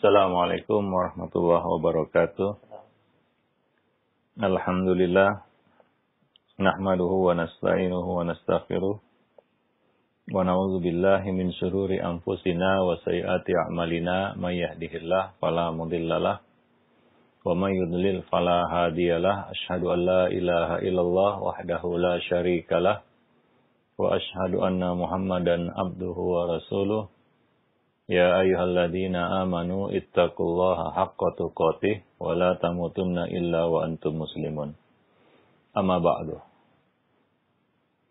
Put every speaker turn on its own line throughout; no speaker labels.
Assalamualaikum warahmatullahi wabarakatuh. Alhamdulillah. Nahmaduhu wa nasta'inuhu wa nastaghfiruh. Wa na'udzu billahi min syururi anfusina wa sayyiati a'malina. May yahdihillahu fala mudhillalah wa may yudlil fala hadiyalah. Asyhadu an la ilaha illallah wahdahu la syarikalah wa asyhadu anna Muhammadan abduhu wa rasuluh. Ya ayyuhalladzina amanu ittaqullaha haqqa tuqatih wa la tamutunna illa wa antum muslimun. Amma ba'du.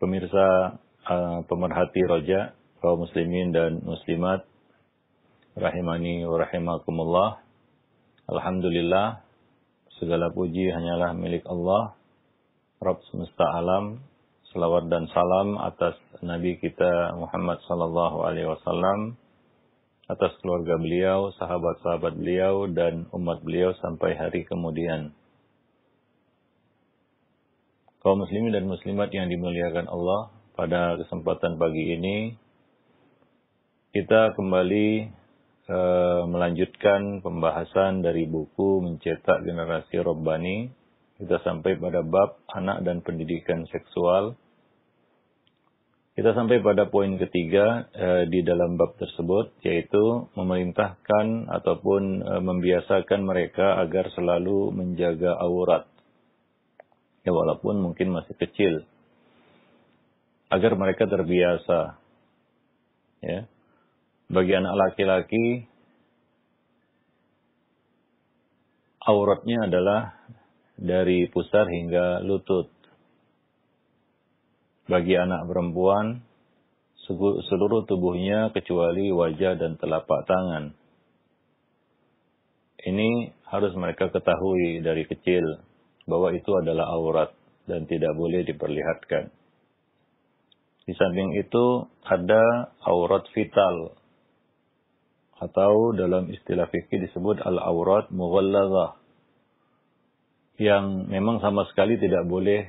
Pemirsa pemerhati roja kaum muslimin dan muslimat rahimani wa rahimakumullah. Alhamdulillah, segala puji hanyalah milik Allah, Rabb semesta alam. Selawat dan salam atas Nabi kita Muhammad sallallahu alaihi wasallam, atas keluarga beliau, sahabat-sahabat beliau, dan umat beliau sampai hari kemudian. Kaum muslimin dan muslimat yang dimuliakan Allah, pada kesempatan pagi ini, kita kembali melanjutkan pembahasan dari buku Mencetak Generasi Rabbani. Kita sampai pada bab anak dan pendidikan seksual. Kita sampai pada poin ketiga di dalam bab tersebut, yaitu memerintahkan ataupun membiasakan mereka agar selalu menjaga aurat. Ya, walaupun mungkin masih kecil. Agar mereka terbiasa. Ya. Bagi anak laki-laki, auratnya adalah dari pusar hingga lutut. Bagi anak perempuan, seluruh tubuhnya kecuali wajah dan telapak tangan. Ini harus mereka ketahui dari kecil, bahwa itu adalah aurat dan tidak boleh diperlihatkan. Di samping itu, ada aurat vital, atau dalam istilah fikih disebut al-aurat mughallazah, yang memang sama sekali tidak boleh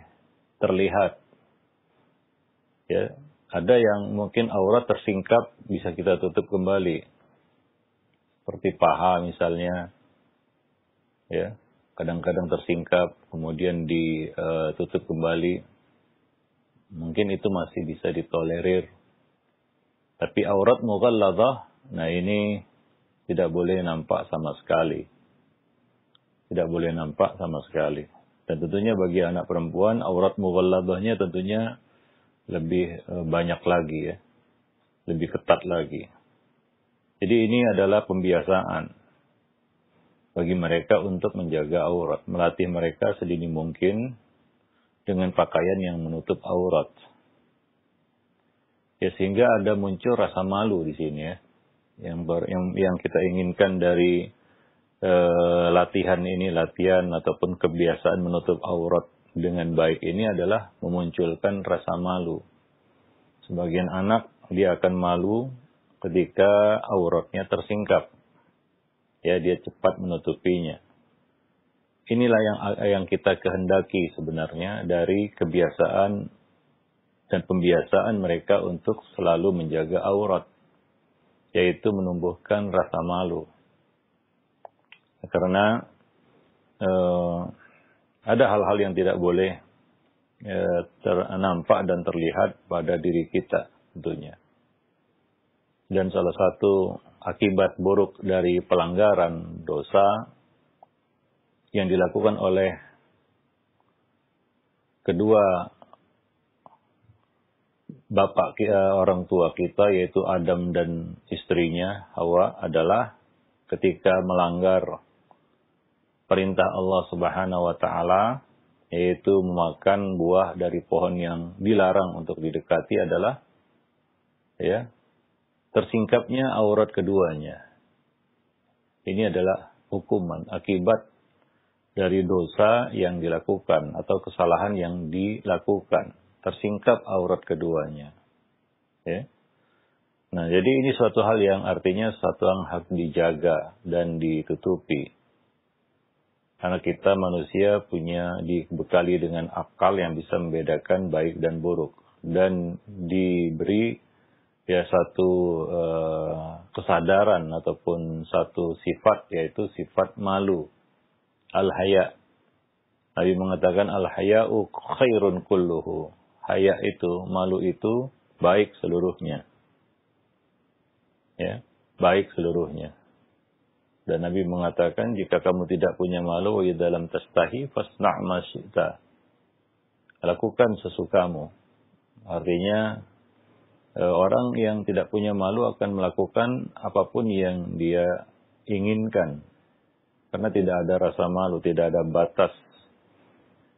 terlihat. Ya, ada yang mungkin aurat tersingkap bisa kita tutup kembali. Seperti paha misalnya. Ya, kadang-kadang tersingkap kemudian ditutup kembali. Mungkin itu masih bisa ditolerir. Tapi aurat mughallazah, nah ini tidak boleh nampak sama sekali. Tidak boleh nampak sama sekali. Dan tentunya bagi anak perempuan aurat mughallazahnya tentunya lebih banyak lagi ya, lebih ketat lagi. Jadi ini adalah pembiasaan bagi mereka untuk menjaga aurat, melatih mereka sedini mungkin dengan pakaian yang menutup aurat. Ya, sehingga ada muncul rasa malu di sini ya, yang kita inginkan dari latihan ataupun kebiasaan menutup aurat dengan baik ini adalah memunculkan rasa malu. Sebagian anak dia akan malu ketika auratnya tersingkap. Ya, dia cepat menutupinya. Inilah yang kita kehendaki sebenarnya dari kebiasaan dan pembiasaan mereka untuk selalu menjaga aurat, yaitu menumbuhkan rasa malu. Karena ada hal-hal yang tidak boleh nampak dan terlihat pada diri kita tentunya. Dan salah satu akibat buruk dari pelanggaran dosa yang dilakukan oleh kedua bapak orang tua kita, yaitu Adam dan istrinya Hawa, adalah ketika melanggar perintah Allah Subhanahu wa taala, yaitu memakan buah dari pohon yang dilarang untuk didekati, adalah ya, tersingkapnya aurat keduanya. Ini adalah hukuman akibat dari dosa yang dilakukan atau kesalahan yang dilakukan, tersingkap aurat keduanya. Ya. Nah, jadi ini suatu hal yang artinya suatu yang harus dijaga dan ditutupi. Karena kita manusia dibekali dengan akal yang bisa membedakan baik dan buruk. Dan diberi satu kesadaran ataupun satu sifat, yaitu sifat malu. Al-haya. Nabi mengatakan al-haya'u khairun kulluhu. Haya itu, malu itu baik seluruhnya. Ya, baik seluruhnya. Dan Nabi mengatakan, jika kamu tidak punya malu, wa dalam tastahi fasna' ma syi'ta. Lakukan sesukamu. Artinya, orang yang tidak punya malu akan melakukan apapun yang dia inginkan. Karena tidak ada rasa malu, tidak ada batas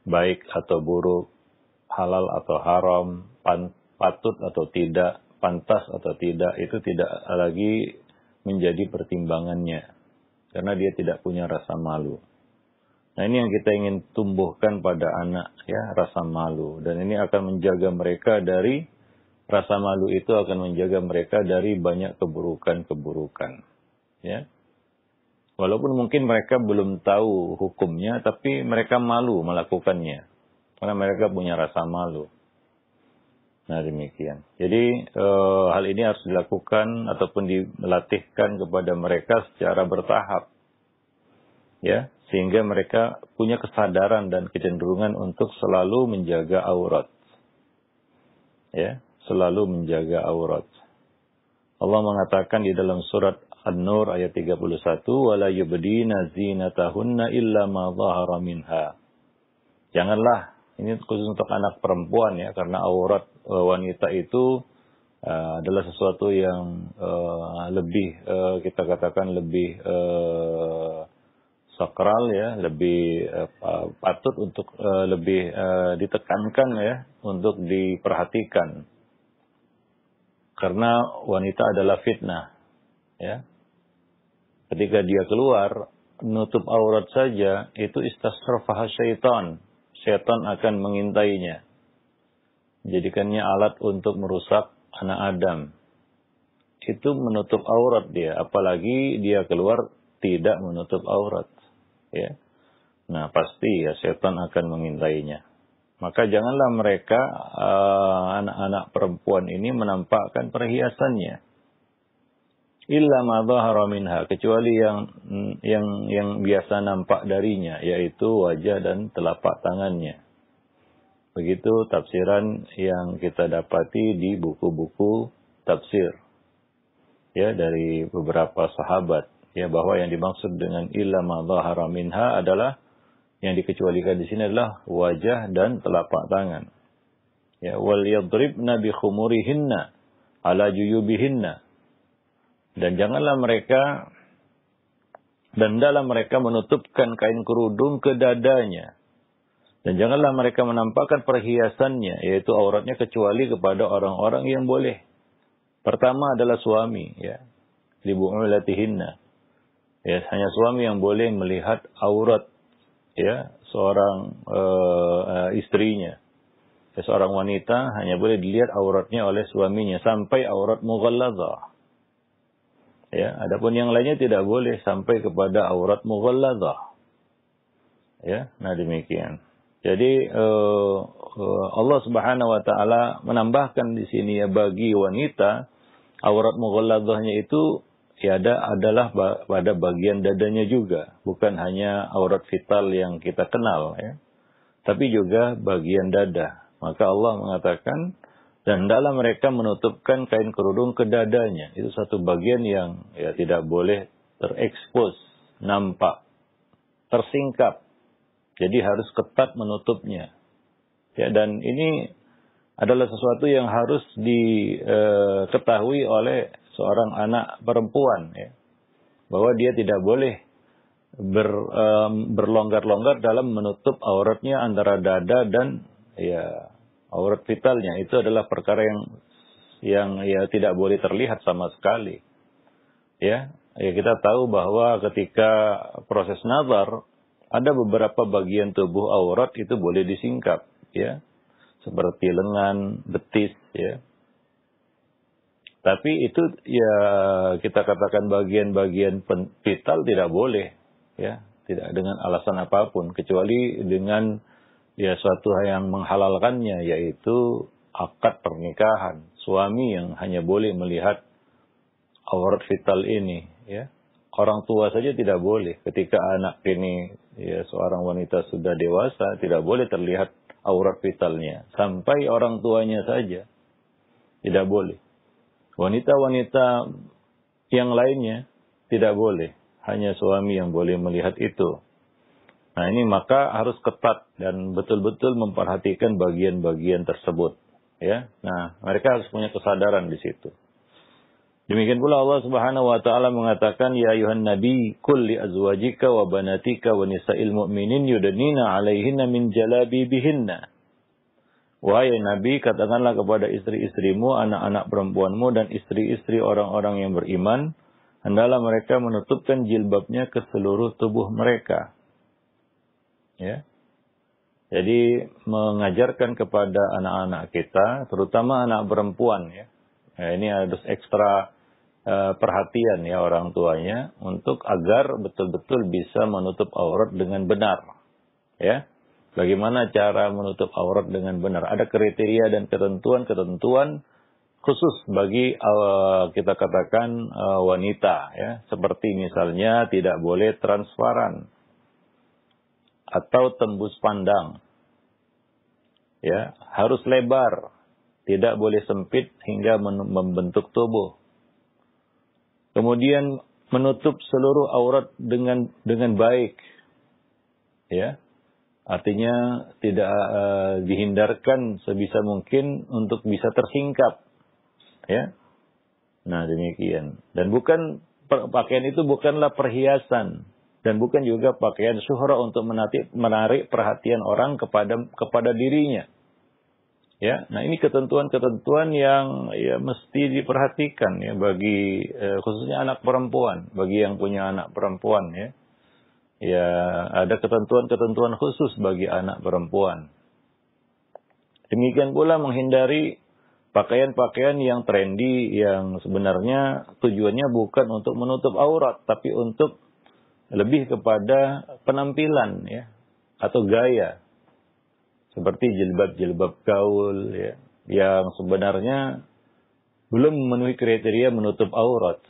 baik atau buruk, halal atau haram, patut atau tidak, pantas atau tidak, itu tidak lagi menjadi pertimbangannya. Karena dia tidak punya rasa malu. Nah, ini yang kita ingin tumbuhkan pada anak, ya, rasa malu. Dan ini akan menjaga mereka dari, rasa malu itu akan menjaga mereka dari banyak keburukan-keburukan. Ya. Walaupun mungkin mereka belum tahu hukumnya, tapi mereka malu melakukannya. Karena mereka punya rasa malu. Nah, demikian. Jadi, hal ini harus dilakukan ataupun dilatihkan kepada mereka secara bertahap. Ya, sehingga mereka punya kesadaran dan kecenderungan untuk selalu menjaga aurat. Ya, selalu menjaga aurat. Allah mengatakan di dalam surat An-Nur ayat 31, "Wala yubdina zinatahunna illa ma dhahara minha." Janganlah, ini khusus untuk anak perempuan ya, karena aurat wanita itu adalah sesuatu yang lebih kita katakan lebih sakral ya, lebih patut untuk lebih ditekankan ya, untuk diperhatikan. Karena wanita adalah fitnah ya. Ketika dia keluar nutup aurat saja, itu istasrafaha syaitan. Syaitan akan mengintainya. Jadikannya alat untuk merusak anak Adam. Itu menutup aurat dia, apalagi dia keluar tidak menutup aurat. Ya. Nah, pasti ya syaitan akan mengintainya. Maka janganlah mereka anak-anak perempuan ini menampakkan perhiasannya. Illa ma dhahara minha, kecuali yang biasa nampak darinya, yaitu wajah dan telapak tangannya. Begitu tafsiran yang kita dapati di buku-buku tafsir ya dari beberapa sahabat ya, bahwa yang dimaksud dengan illa ma dhahara minha adalah yang dikecualikan di sini adalah wajah dan telapak tangan. Ya, wal yadribna bi khumurihinna ala juyubihinna. Dan janganlah mereka, dan dalam mereka menutupkan kain kerudung ke dadanya. Dan janganlah mereka menampakkan perhiasannya, yaitu auratnya, kecuali kepada orang-orang yang boleh. Pertama adalah suami, ya. Li bu'ulatihinna. Ya, hanya suami yang boleh melihat aurat, ya, seorang istrinya. Ya, seorang wanita hanya boleh dilihat auratnya oleh suaminya, sampai aurat mughalladzah. Ya, adapun yang lainnya tidak boleh sampai kepada aurat mughalladzah. Ya, nah demikian. Jadi Allah Subhanahu wa taala menambahkan di sini ya, bagi wanita aurat mughalladzahnya itu ya adalah pada bagian dadanya juga, bukan hanya aurat vital yang kita kenal ya. Tapi juga bagian dada. Maka Allah mengatakan, dan dalam mereka menutupkan kain kerudung ke dadanya. Itu satu bagian yang ya tidak boleh terekspos, nampak, tersingkap. Jadi harus ketat menutupnya. Ya, dan ini adalah sesuatu yang harus diketahui oleh seorang anak perempuan. Ya. Bahwa dia tidak boleh berlonggar-longgar dalam menutup auratnya antara dada dan ya aurat vitalnya. Itu adalah perkara yang ya tidak boleh terlihat sama sekali. Ya, kita tahu bahwa ketika proses nazar ada beberapa bagian tubuh aurat itu boleh disingkap, ya. Seperti lengan, betis, ya. Tapi itu ya kita katakan bagian-bagian vital tidak boleh, ya. Tidak dengan alasan apapun, kecuali dengan ya suatu yang menghalalkannya, yaitu akad pernikahan. suami yang hanya boleh melihat aurat vital ini, ya. Orang tua saja tidak boleh. Ketika anak ini, ya, seorang wanita sudah dewasa, tidak boleh terlihat aurat vitalnya. Sampai orang tuanya saja tidak boleh. Wanita-wanita yang lainnya tidak boleh. Hanya suami yang boleh melihat itu. Nah, ini maka harus ketat dan betul-betul memperhatikan bagian-bagian tersebut. Ya, nah, mereka harus punya kesadaran di situ. Demikian pula Allah Subhanahu wa taala mengatakan, ya ayuhan nabi qul li azwajika wa banatika wa nisa'il mu'minin yudnina 'alaihinna min jalabibihinna. Wahai nabi, katakanlah kepada istri-istrimu, anak-anak perempuanmu dan istri-istri orang-orang yang beriman, hendaklah mereka menutupkan jilbabnya ke seluruh tubuh mereka. Ya. Jadi mengajarkan kepada anak-anak kita, terutama anak perempuan, ya. Nah, ini harus ekstra perhatian ya orang tuanya untuk agar betul-betul bisa menutup aurat dengan benar. Ya. Bagaimana cara menutup aurat dengan benar? Ada kriteria dan ketentuan-ketentuan khusus bagi kita katakan wanita, ya. Seperti misalnya tidak boleh transparan atau tembus pandang. Ya, harus lebar, tidak boleh sempit hingga membentuk tubuh. Kemudian menutup seluruh aurat dengan baik. Ya. Artinya tidak dihindarkan sebisa mungkin untuk bisa tersingkap. Ya. Nah, demikian. Dan pakaian itu bukanlah perhiasan dan bukan juga pakaian syuhra untuk menarik perhatian orang kepada dirinya. Ya, nah ini ketentuan-ketentuan yang ya mesti diperhatikan ya bagi khususnya anak perempuan, bagi yang punya anak perempuan ya. Ya, ada ketentuan-ketentuan khusus bagi anak perempuan. Demikian pula menghindari pakaian-pakaian yang trendy yang sebenarnya tujuannya bukan untuk menutup aurat tapi untuk lebih kepada penampilan ya atau gaya. Seperti jilbab-jilbab gaul ya, yang sebenarnya belum memenuhi kriteria menutup aurat.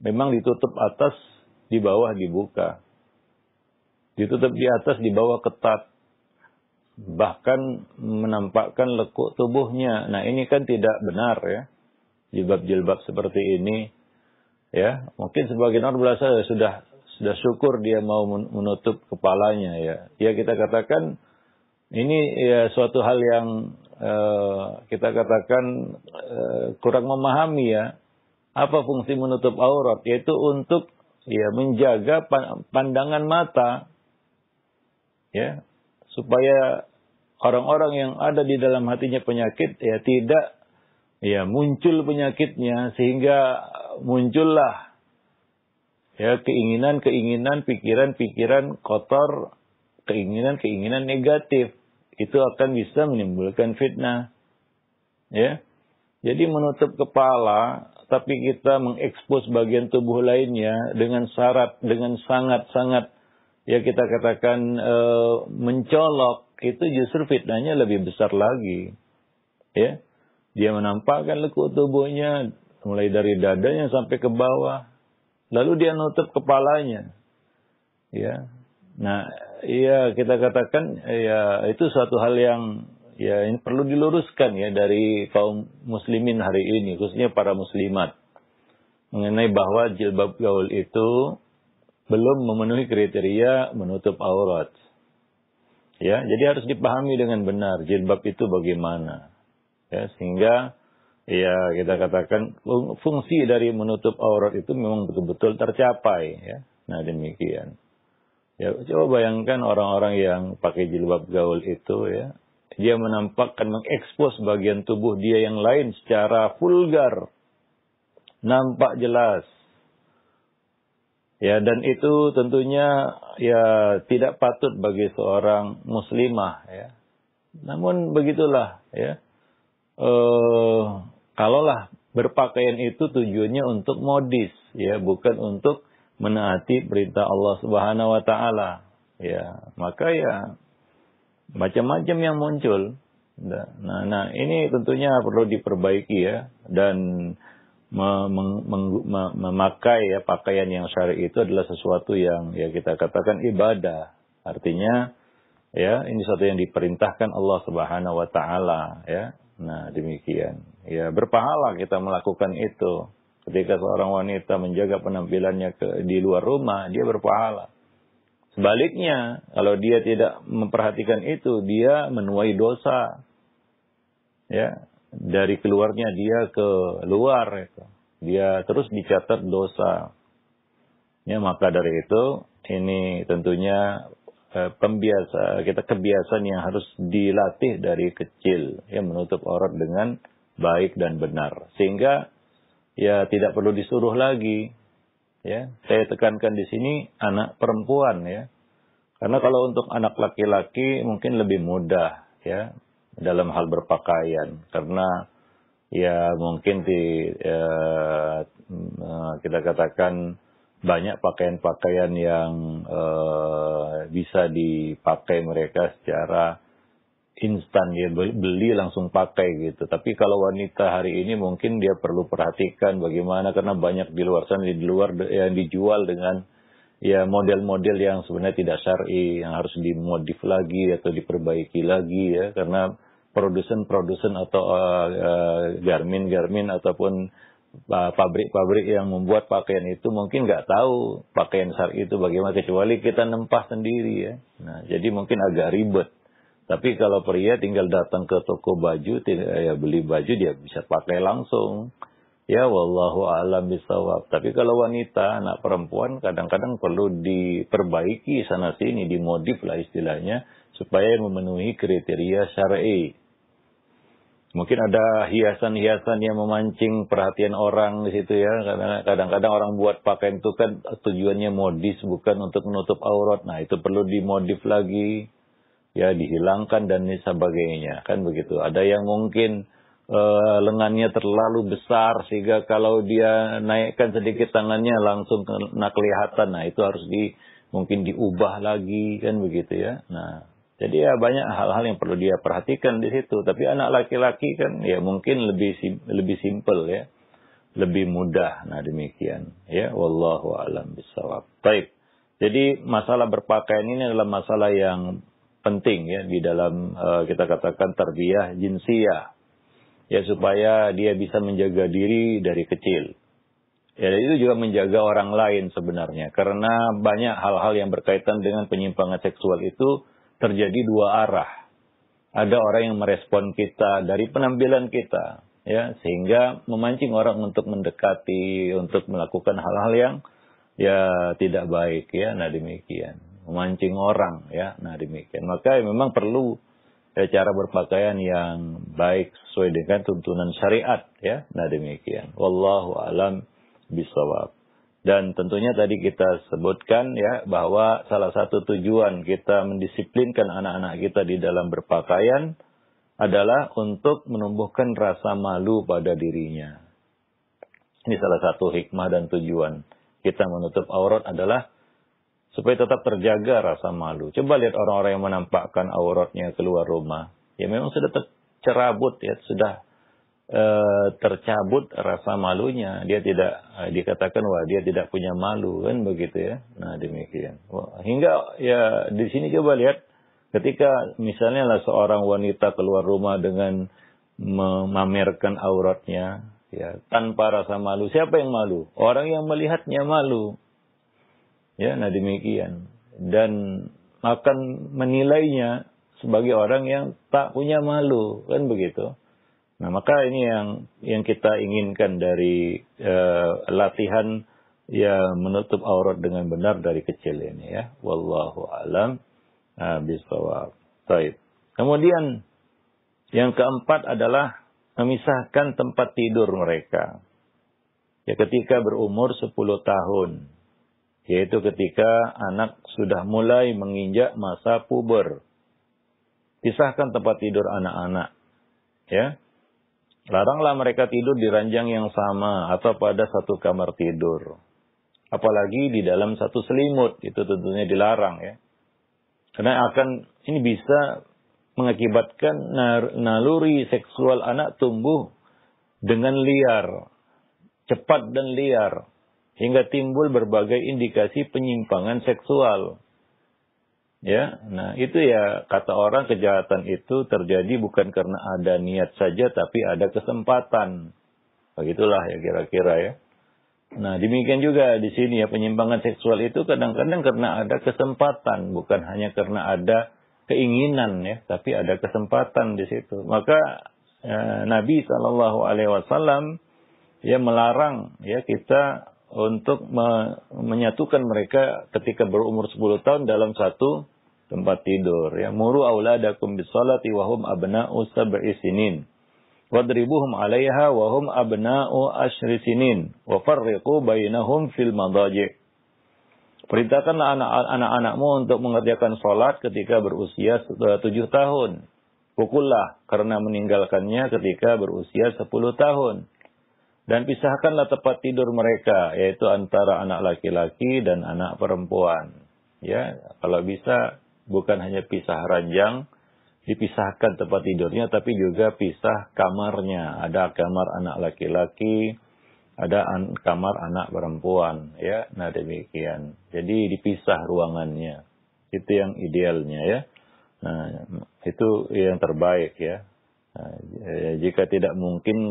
Memang ditutup atas, di bawah dibuka. Ditutup di atas, di bawah ketat. Bahkan menampakkan lekuk tubuhnya. Nah, ini kan tidak benar ya. Jilbab-jilbab seperti ini ya. Mungkin sebagian orang berasa sudah syukur dia mau menutup kepalanya ya. Ya kita katakan ini ya suatu hal yang kita katakan kurang memahami ya. Apa fungsi menutup aurat? Yaitu untuk ya menjaga pandangan mata. Ya, supaya orang-orang yang ada di dalam hatinya penyakit ya tidak ya muncul penyakitnya sehingga muncullah ya keinginan-keinginan, pikiran-pikiran kotor, keinginan-keinginan negatif. Itu akan bisa menimbulkan fitnah. Ya. Jadi menutup kepala, tapi kita mengekspos bagian tubuh lainnya dengan sangat-sangat ya kita katakan mencolok, itu justru fitnahnya lebih besar lagi. Ya. Dia menampakkan lekuk tubuhnya mulai dari dadanya sampai ke bawah. Lalu dia nutup kepalanya. Ya. Nah, iya kita katakan ya itu suatu hal yang ya ini perlu diluruskan ya dari kaum muslimin hari ini, khususnya para muslimat, mengenai bahwa jilbab gaul itu belum memenuhi kriteria menutup aurat. Ya, jadi harus dipahami dengan benar jilbab itu bagaimana. Ya, sehingga ya kita katakan fungsi dari menutup aurat itu memang betul-betul tercapai ya. Nah, demikian. Ya, coba bayangkan orang-orang yang pakai jilbab gaul itu ya, dia menampakkan, mengekspos bagian tubuh dia yang lain secara vulgar, nampak jelas. Ya, dan itu tentunya ya tidak patut bagi seorang muslimah ya. Namun begitulah ya. Kalaulah berpakaian itu tujuannya untuk modis ya, bukan untuk menaati perintah Allah Subhanahu wa taala. Ya, maka ya macam-macam yang muncul. Nah, ini tentunya perlu diperbaiki ya, dan memakai ya pakaian yang syar'i itu adalah sesuatu yang ya kita katakan ibadah. Artinya ya ini sesuatu yang diperintahkan Allah Subhanahu wa taala ya. Nah, demikian. Ya, berpahala kita melakukan itu. Ketika seorang wanita menjaga penampilannya di luar rumah, dia berpahala. Sebaliknya, kalau dia tidak memperhatikan itu, dia menuai dosa. Ya, dari keluarnya dia ke luar itu. Dia terus dicatat dosa. Ya, maka dari itu ini tentunya kebiasaan yang harus dilatih dari kecil, ya, menutup aurat dengan baik dan benar, sehingga ya tidak perlu disuruh lagi. Ya, saya tekankan di sini anak perempuan ya, karena kalau untuk anak laki-laki mungkin lebih mudah ya dalam hal berpakaian, karena ya mungkin kita katakan banyak pakaian-pakaian yang bisa dipakai mereka secara instan, ya beli langsung pakai gitu. Tapi kalau wanita hari ini mungkin dia perlu perhatikan bagaimana, karena banyak di luar sana yang dijual dengan ya model-model yang sebenarnya tidak syar'i, yang harus dimodif lagi atau diperbaiki lagi ya, karena produsen atau garmin ataupun pabrik-pabrik yang membuat pakaian itu mungkin nggak tahu pakaian syar'i itu bagaimana, kecuali kita nempah sendiri ya. Nah, jadi mungkin agak ribet. Tapi kalau pria tinggal datang ke toko baju, ya beli baju, dia bisa pakai langsung. Ya, wallahu a'lam bishawab. Tapi kalau wanita, anak perempuan, kadang-kadang perlu diperbaiki sana sini, dimodif lah istilahnya, supaya memenuhi kriteria syar'i. Mungkin ada hiasan-hiasan yang memancing perhatian orang di situ ya. Karena kadang-kadang orang buat pakaian itu kan tujuannya modis, bukan untuk menutup aurat. Nah, itu perlu dimodif lagi, ya dihilangkan dan sebagainya, kan begitu. Ada yang mungkin lengannya terlalu besar sehingga kalau dia naikkan sedikit tangannya langsung kena kelihatan. Nah, itu harus mungkin diubah lagi, kan begitu ya. Nah, jadi ya banyak hal-hal yang perlu dia perhatikan di situ. Tapi anak laki-laki kan ya mungkin lebih simpel ya, lebih mudah. Nah, demikian ya, wallahu a'lam bishawab. Baik. Jadi masalah berpakaian ini adalah masalah yang penting ya di dalam kita katakan tarbiyah jinsiyah. Ya, supaya dia bisa menjaga diri dari kecil. Ya, itu juga menjaga orang lain sebenarnya. Karena banyak hal-hal yang berkaitan dengan penyimpangan seksual itu terjadi dua arah. Ada orang yang merespon kita dari penampilan kita, ya, sehingga memancing orang untuk mendekati, untuk melakukan hal-hal yang ya tidak baik ya. Nah, demikian. Memancing orang ya. Nah, demikian. Maka memang perlu cara berpakaian yang baik sesuai dengan tuntunan syariat ya. Nah, demikian. Wallahu a'lam bishawab. Dan tentunya tadi kita sebutkan ya bahwa salah satu tujuan kita mendisiplinkan anak-anak kita di dalam berpakaian adalah untuk menumbuhkan rasa malu pada dirinya. Ini salah satu hikmah dan tujuan kita menutup aurat adalah supaya tetap terjaga rasa malu. Coba lihat orang-orang yang menampakkan auratnya keluar rumah. Ya memang sudah tercerabut ya, sudah tercabut rasa malunya. Dia tidak dikatakan wah dia tidak punya malu, kan begitu ya. Nah, demikian. Hingga ya di sini coba lihat ketika misalnya lah seorang wanita keluar rumah dengan memamerkan auratnya ya tanpa rasa malu. Siapa yang malu? Orang yang melihatnya malu. Ya, nah demikian. Dan akan menilainya sebagai orang yang tak punya malu, kan begitu. Nah, maka ini yang kita inginkan dari latihan ya menutup aurat dengan benar dari kecil ini ya. Wallahu a'lam bishawab. Baik. Kemudian yang keempat adalah memisahkan tempat tidur mereka. Ya, ketika berumur 10 tahun. Yaitu ketika anak sudah mulai menginjak masa puber. Pisahkan tempat tidur anak-anak. Ya. Laranglah mereka tidur di ranjang yang sama atau pada satu kamar tidur. Apalagi di dalam satu selimut, itu tentunya dilarang ya. Karena ini bisa mengakibatkan naluri seksual anak tumbuh dengan liar, cepat dan liar, hingga timbul berbagai indikasi penyimpangan seksual. Ya, nah itu ya kata orang kejahatan itu terjadi bukan karena ada niat saja, tapi ada kesempatan. Begitulah ya kira-kira ya. Nah demikian juga di sini ya, penyimpangan seksual itu kadang-kadang karena ada kesempatan, bukan hanya karena ada keinginan ya, tapi ada kesempatan di situ. Maka Nabi SAW ya melarang ya kita untuk menyatukan mereka ketika berumur 10 tahun dalam satu tempat tidur. Ya, muru auladakum bis-salati wa hum abna'u sab'i sinin. Wadribuhum 'alaiha wa hum abna'u asyri sinin. Wa farriqu bainahum fil madaji'. Perintahkanlah anak-anakmu untuk mengerjakan salat ketika berusia 7 tahun. Pukullah karena meninggalkannya ketika berusia 10 tahun. Dan pisahkanlah tempat tidur mereka, yaitu antara anak laki-laki dan anak perempuan. Ya, kalau bisa bukan hanya pisah ranjang, dipisahkan tempat tidurnya, tapi juga pisah kamarnya. Ada kamar anak laki-laki, ada kamar anak perempuan. Ya, nah demikian. Jadi dipisah ruangannya. Itu yang idealnya ya. Nah, itu yang terbaik ya. Nah, jika tidak mungkin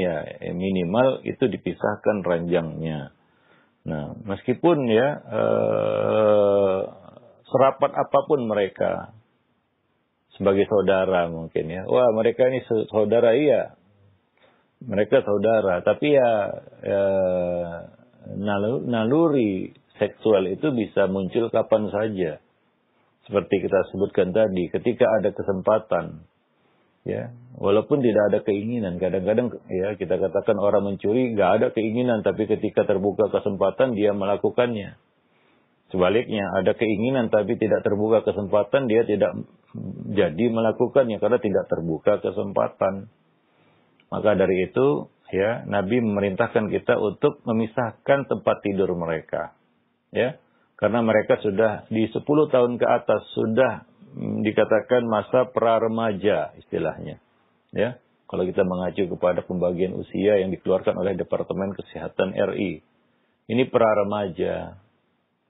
ya minimal itu dipisahkan ranjangnya. Nah, meskipun ya serapat apapun mereka sebagai saudara mungkin ya. Wah, mereka ini saudara, iya. Mereka saudara, tapi ya naluri seksual itu bisa muncul kapan saja. Seperti kita sebutkan tadi, ketika ada kesempatan. Ya, walaupun tidak ada keinginan, kadang-kadang ya kita katakan orang mencuri nggak ada keinginan, tapi ketika terbuka kesempatan dia melakukannya. Sebaliknya ada keinginan tapi tidak terbuka kesempatan, dia tidak jadi melakukannya karena tidak terbuka kesempatan. Maka dari itu ya Nabi memerintahkan kita untuk memisahkan tempat tidur mereka. Ya, karena mereka sudah di 10 tahun ke atas sudah dikatakan masa pra-remaja istilahnya. Ya, kalau kita mengacu kepada pembagian usia yang dikeluarkan oleh Departemen Kesehatan RI. Ini pra-remaja.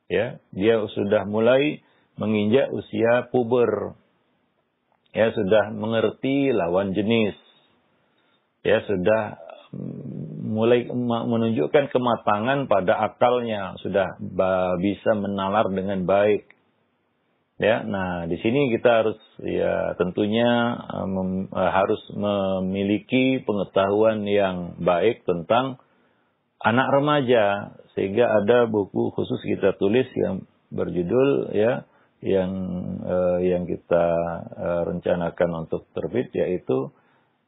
Ya, dia sudah mulai menginjak usia puber. Ya, sudah mengerti lawan jenis. Ya, sudah mulai menunjukkan kematangan pada akalnya, sudah bisa menalar dengan baik. Ya, nah di sini kita harus ya tentunya harus memiliki pengetahuan yang baik tentang anak remaja, sehingga ada buku khusus kita tulis yang berjudul ya yang kita rencanakan untuk terbit, yaitu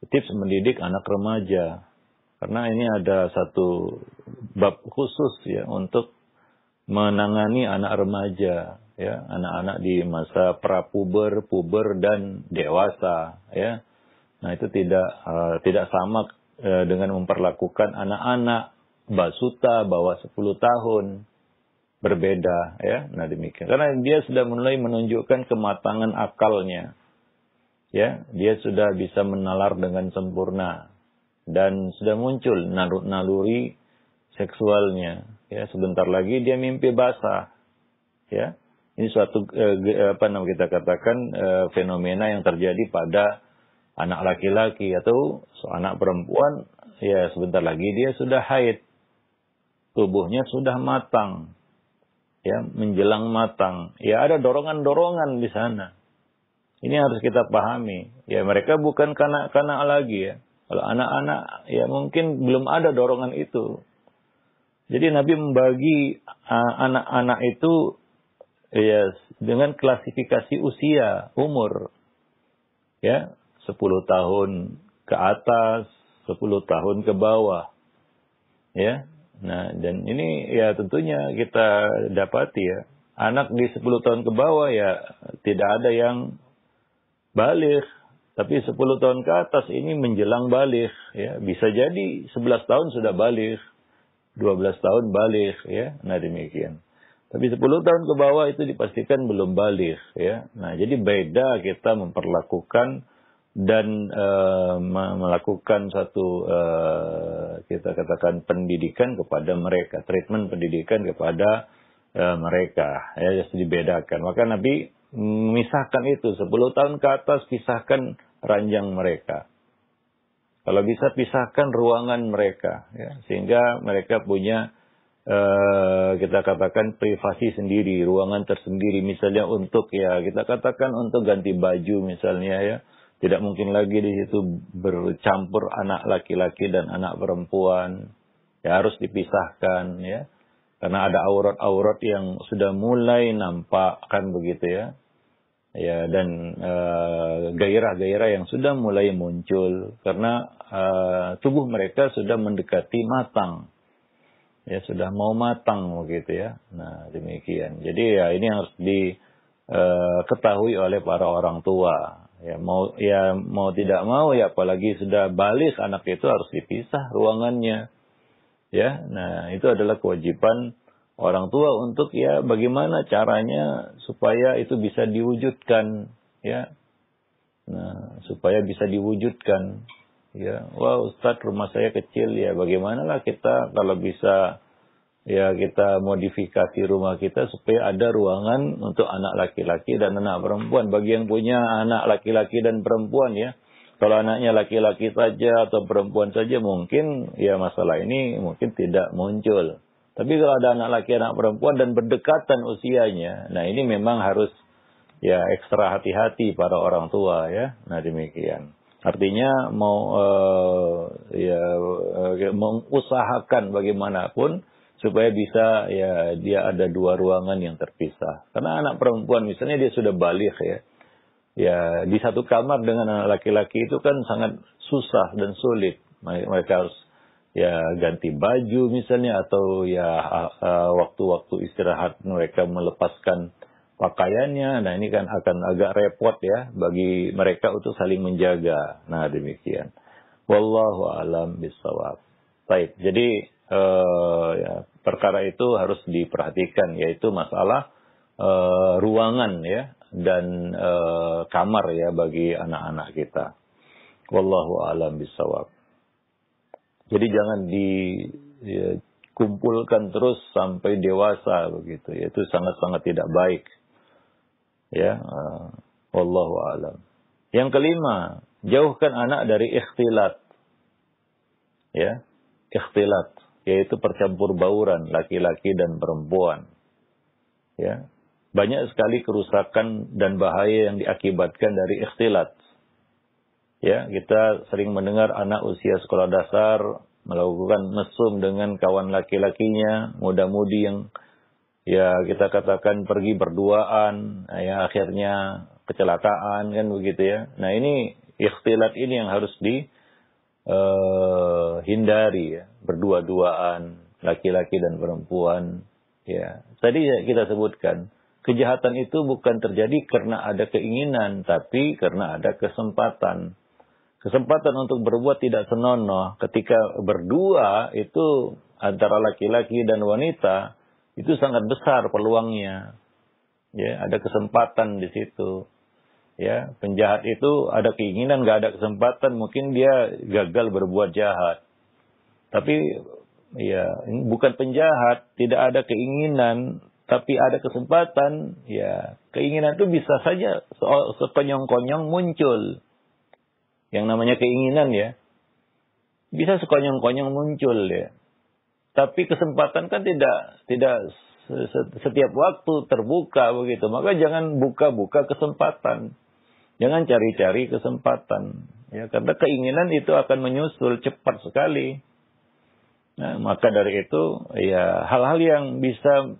tips mendidik anak remaja. Karena ini ada satu bab khusus ya untuk menangani anak remaja. Ya, anak-anak di masa prapuber, puber dan dewasa, ya. Nah, itu tidak sama dengan memperlakukan anak-anak basuta bawah 10 tahun. Berbeda, ya. Nah, demikian. Karena dia sudah mulai menunjukkan kematangan akalnya. Ya, dia sudah bisa menalar dengan sempurna dan sudah muncul naluri seksualnya. Ya, sebentar lagi dia mimpi basah. Ya. Ini suatu kita katakan fenomena yang terjadi pada anak laki-laki atau anak perempuan. Ya, sebentar lagi dia sudah haid, tubuhnya sudah matang, ya, menjelang matang. Ya, ada dorongan-dorongan di sana. Ini harus kita pahami. Ya, mereka bukan kanak-kanak lagi ya. Kalau anak-anak ya mungkin belum ada dorongan itu. Jadi Nabi membagi anak-anak itu ya dengan klasifikasi usia, umur. Ya, 10 tahun ke atas, 10 tahun ke bawah. Ya. Nah, dan ini ya tentunya kita dapati ya, anak di 10 tahun ke bawah ya tidak ada yang baligh, tapi 10 tahun ke atas ini menjelang baligh ya, bisa jadi 11 tahun sudah baligh, 12 tahun baligh ya. Nah, demikian. Tapi 10 tahun ke bawah itu dipastikan belum baligh, ya. Nah, jadi beda kita memperlakukan dan melakukan satu kita katakan pendidikan kepada mereka, treatment pendidikan kepada mereka, ya, harus dibedakan. Maka Nabi memisahkan itu 10 tahun ke atas, pisahkan ranjang mereka. Kalau bisa pisahkan ruangan mereka, ya, sehingga mereka punya kita katakan privasi sendiri, ruangan tersendiri. Misalnya untuk, ya, kita katakan untuk ganti baju misalnya, ya, tidak mungkin lagi di situ bercampur anak laki-laki dan anak perempuan, ya, harus dipisahkan, ya, karena ada aurat-aurat yang sudah mulai nampak, kan begitu, ya. Ya, dan gairah-gairah yang sudah mulai muncul karena tubuh mereka sudah mendekati matang, ya, sudah mau matang begitu, ya. Nah, demikian. Jadi, ya, ini harus diketahui oleh para orang tua. Ya, mau tidak mau, ya, apalagi sudah baligh anak itu harus dipisah ruangannya, ya. Nah, itu adalah kewajiban orang tua untuk, ya, bagaimana caranya supaya itu bisa diwujudkan, ya. Nah, supaya bisa diwujudkan, ya. Wah, Ustadz, rumah saya kecil, ya, bagaimanalah kita kalau bisa, ya, kita modifikasi rumah kita supaya ada ruangan untuk anak laki-laki dan anak perempuan. Bagi yang punya anak laki-laki dan perempuan, ya, kalau anaknya laki-laki saja atau perempuan saja mungkin, ya, masalah ini mungkin tidak muncul. Tapi kalau ada anak laki, anak perempuan dan berdekatan usianya, nah ini memang harus, ya, ekstra hati-hati para orang tua, ya. Nah, demikian. Artinya mengusahakan bagaimanapun supaya bisa, ya, dia ada dua ruangan yang terpisah. Karena anak perempuan misalnya dia sudah baligh, ya. Ya, di satu kamar dengan anak laki-laki itu kan sangat susah dan sulit. Mereka harus, ya, ganti baju misalnya, atau, ya, waktu-waktu istirahat mereka melepaskan pakaiannya. Nah, ini kan akan agak repot, ya, bagi mereka untuk saling menjaga. Nah, demikian. Wallahu a'lam bishawab. Baik, jadi ya, perkara itu harus diperhatikan, yaitu masalah ruangan, ya, dan kamar, ya, bagi anak-anak kita. Wallahu a'lam bishawab. Jadi jangan dikumpulkan terus sampai dewasa begitu. Itu sangat-sangat tidak baik. Ya, wallahu a'lam. Yang kelima, jauhkan anak dari ikhtilat. Ya, ikhtilat, yaitu percampur bauran laki-laki dan perempuan. Ya, banyak sekali kerusakan dan bahaya yang diakibatkan dari ikhtilat. Ya, kita sering mendengar anak usia sekolah dasar melakukan mesum dengan kawan laki-lakinya, muda-mudi yang, ya, kita katakan pergi berduaan, ya, akhirnya kecelakaan, kan begitu, ya. Nah, ini ikhtilat ini yang harus dihindari, ya, berdua-duaan laki-laki dan perempuan, ya. Tadi kita sebutkan, kejahatan itu bukan terjadi karena ada keinginan, tapi karena ada kesempatan. Kesempatan untuk berbuat tidak senonoh ketika berdua itu antara laki-laki dan wanita itu sangat besar peluangnya. Ya, ada kesempatan di situ. Ya, penjahat itu ada keinginan, nggak ada kesempatan, mungkin dia gagal berbuat jahat. Tapi, ya, ini bukan penjahat, tidak ada keinginan, tapi ada kesempatan. Ya, keinginan itu bisa saja sekonyong-konyong muncul. Yang namanya keinginan, ya, bisa sekonyong-konyong muncul, ya. Tapi kesempatan kan tidak setiap waktu terbuka begitu. Maka jangan buka-buka kesempatan. Jangan cari-cari kesempatan, ya, karena keinginan itu akan menyusul cepat sekali. Nah, maka dari itu, ya, hal-hal yang bisa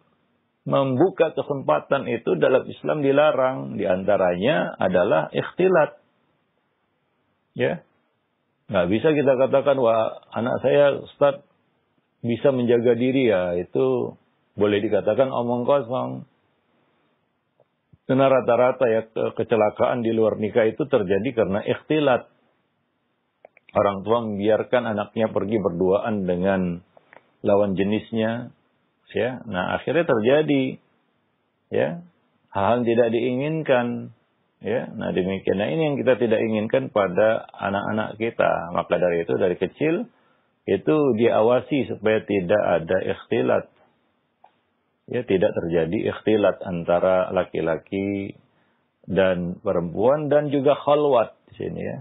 membuka kesempatan itu dalam Islam dilarang. Di antaranya adalah ikhtilat. Ya, nggak bisa kita katakan, wah, anak saya, Ustaz, bisa menjaga diri, ya, itu boleh dikatakan omong kosong. Karena rata-rata, ya, kecelakaan di luar nikah itu terjadi karena ikhtilat. Orang tua membiarkan anaknya pergi berduaan dengan lawan jenisnya, ya. Nah, akhirnya terjadi ya hal-hal yang tidak diinginkan ya. Nah, demikian. Nah, ini yang kita tidak inginkan pada anak-anak kita. Maka dari itu dari kecil itu diawasi supaya tidak ada ikhtilat. Ya, tidak terjadi ikhtilat antara laki-laki dan perempuan dan juga khalwat di sini ya.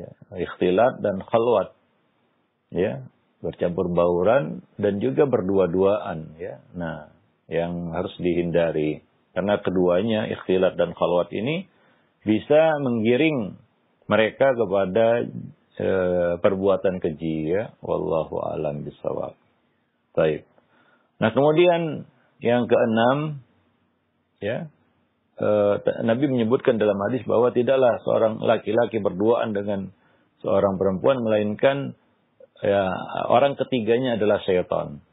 Ya, ikhtilat dan khalwat. Ya, bercampur bauran dan juga berdua-duaan ya. Nah, yang harus dihindari karena keduanya ikhtilat dan khalwat ini bisa menggiring mereka kepada perbuatan keji ya. Wallahu a'lam bishawab. Baik. Nah, kemudian yang keenam ya, Nabi menyebutkan dalam hadis bahwa tidaklah seorang laki-laki berduaan dengan seorang perempuan melainkan ya, orang ketiganya adalah syaitan.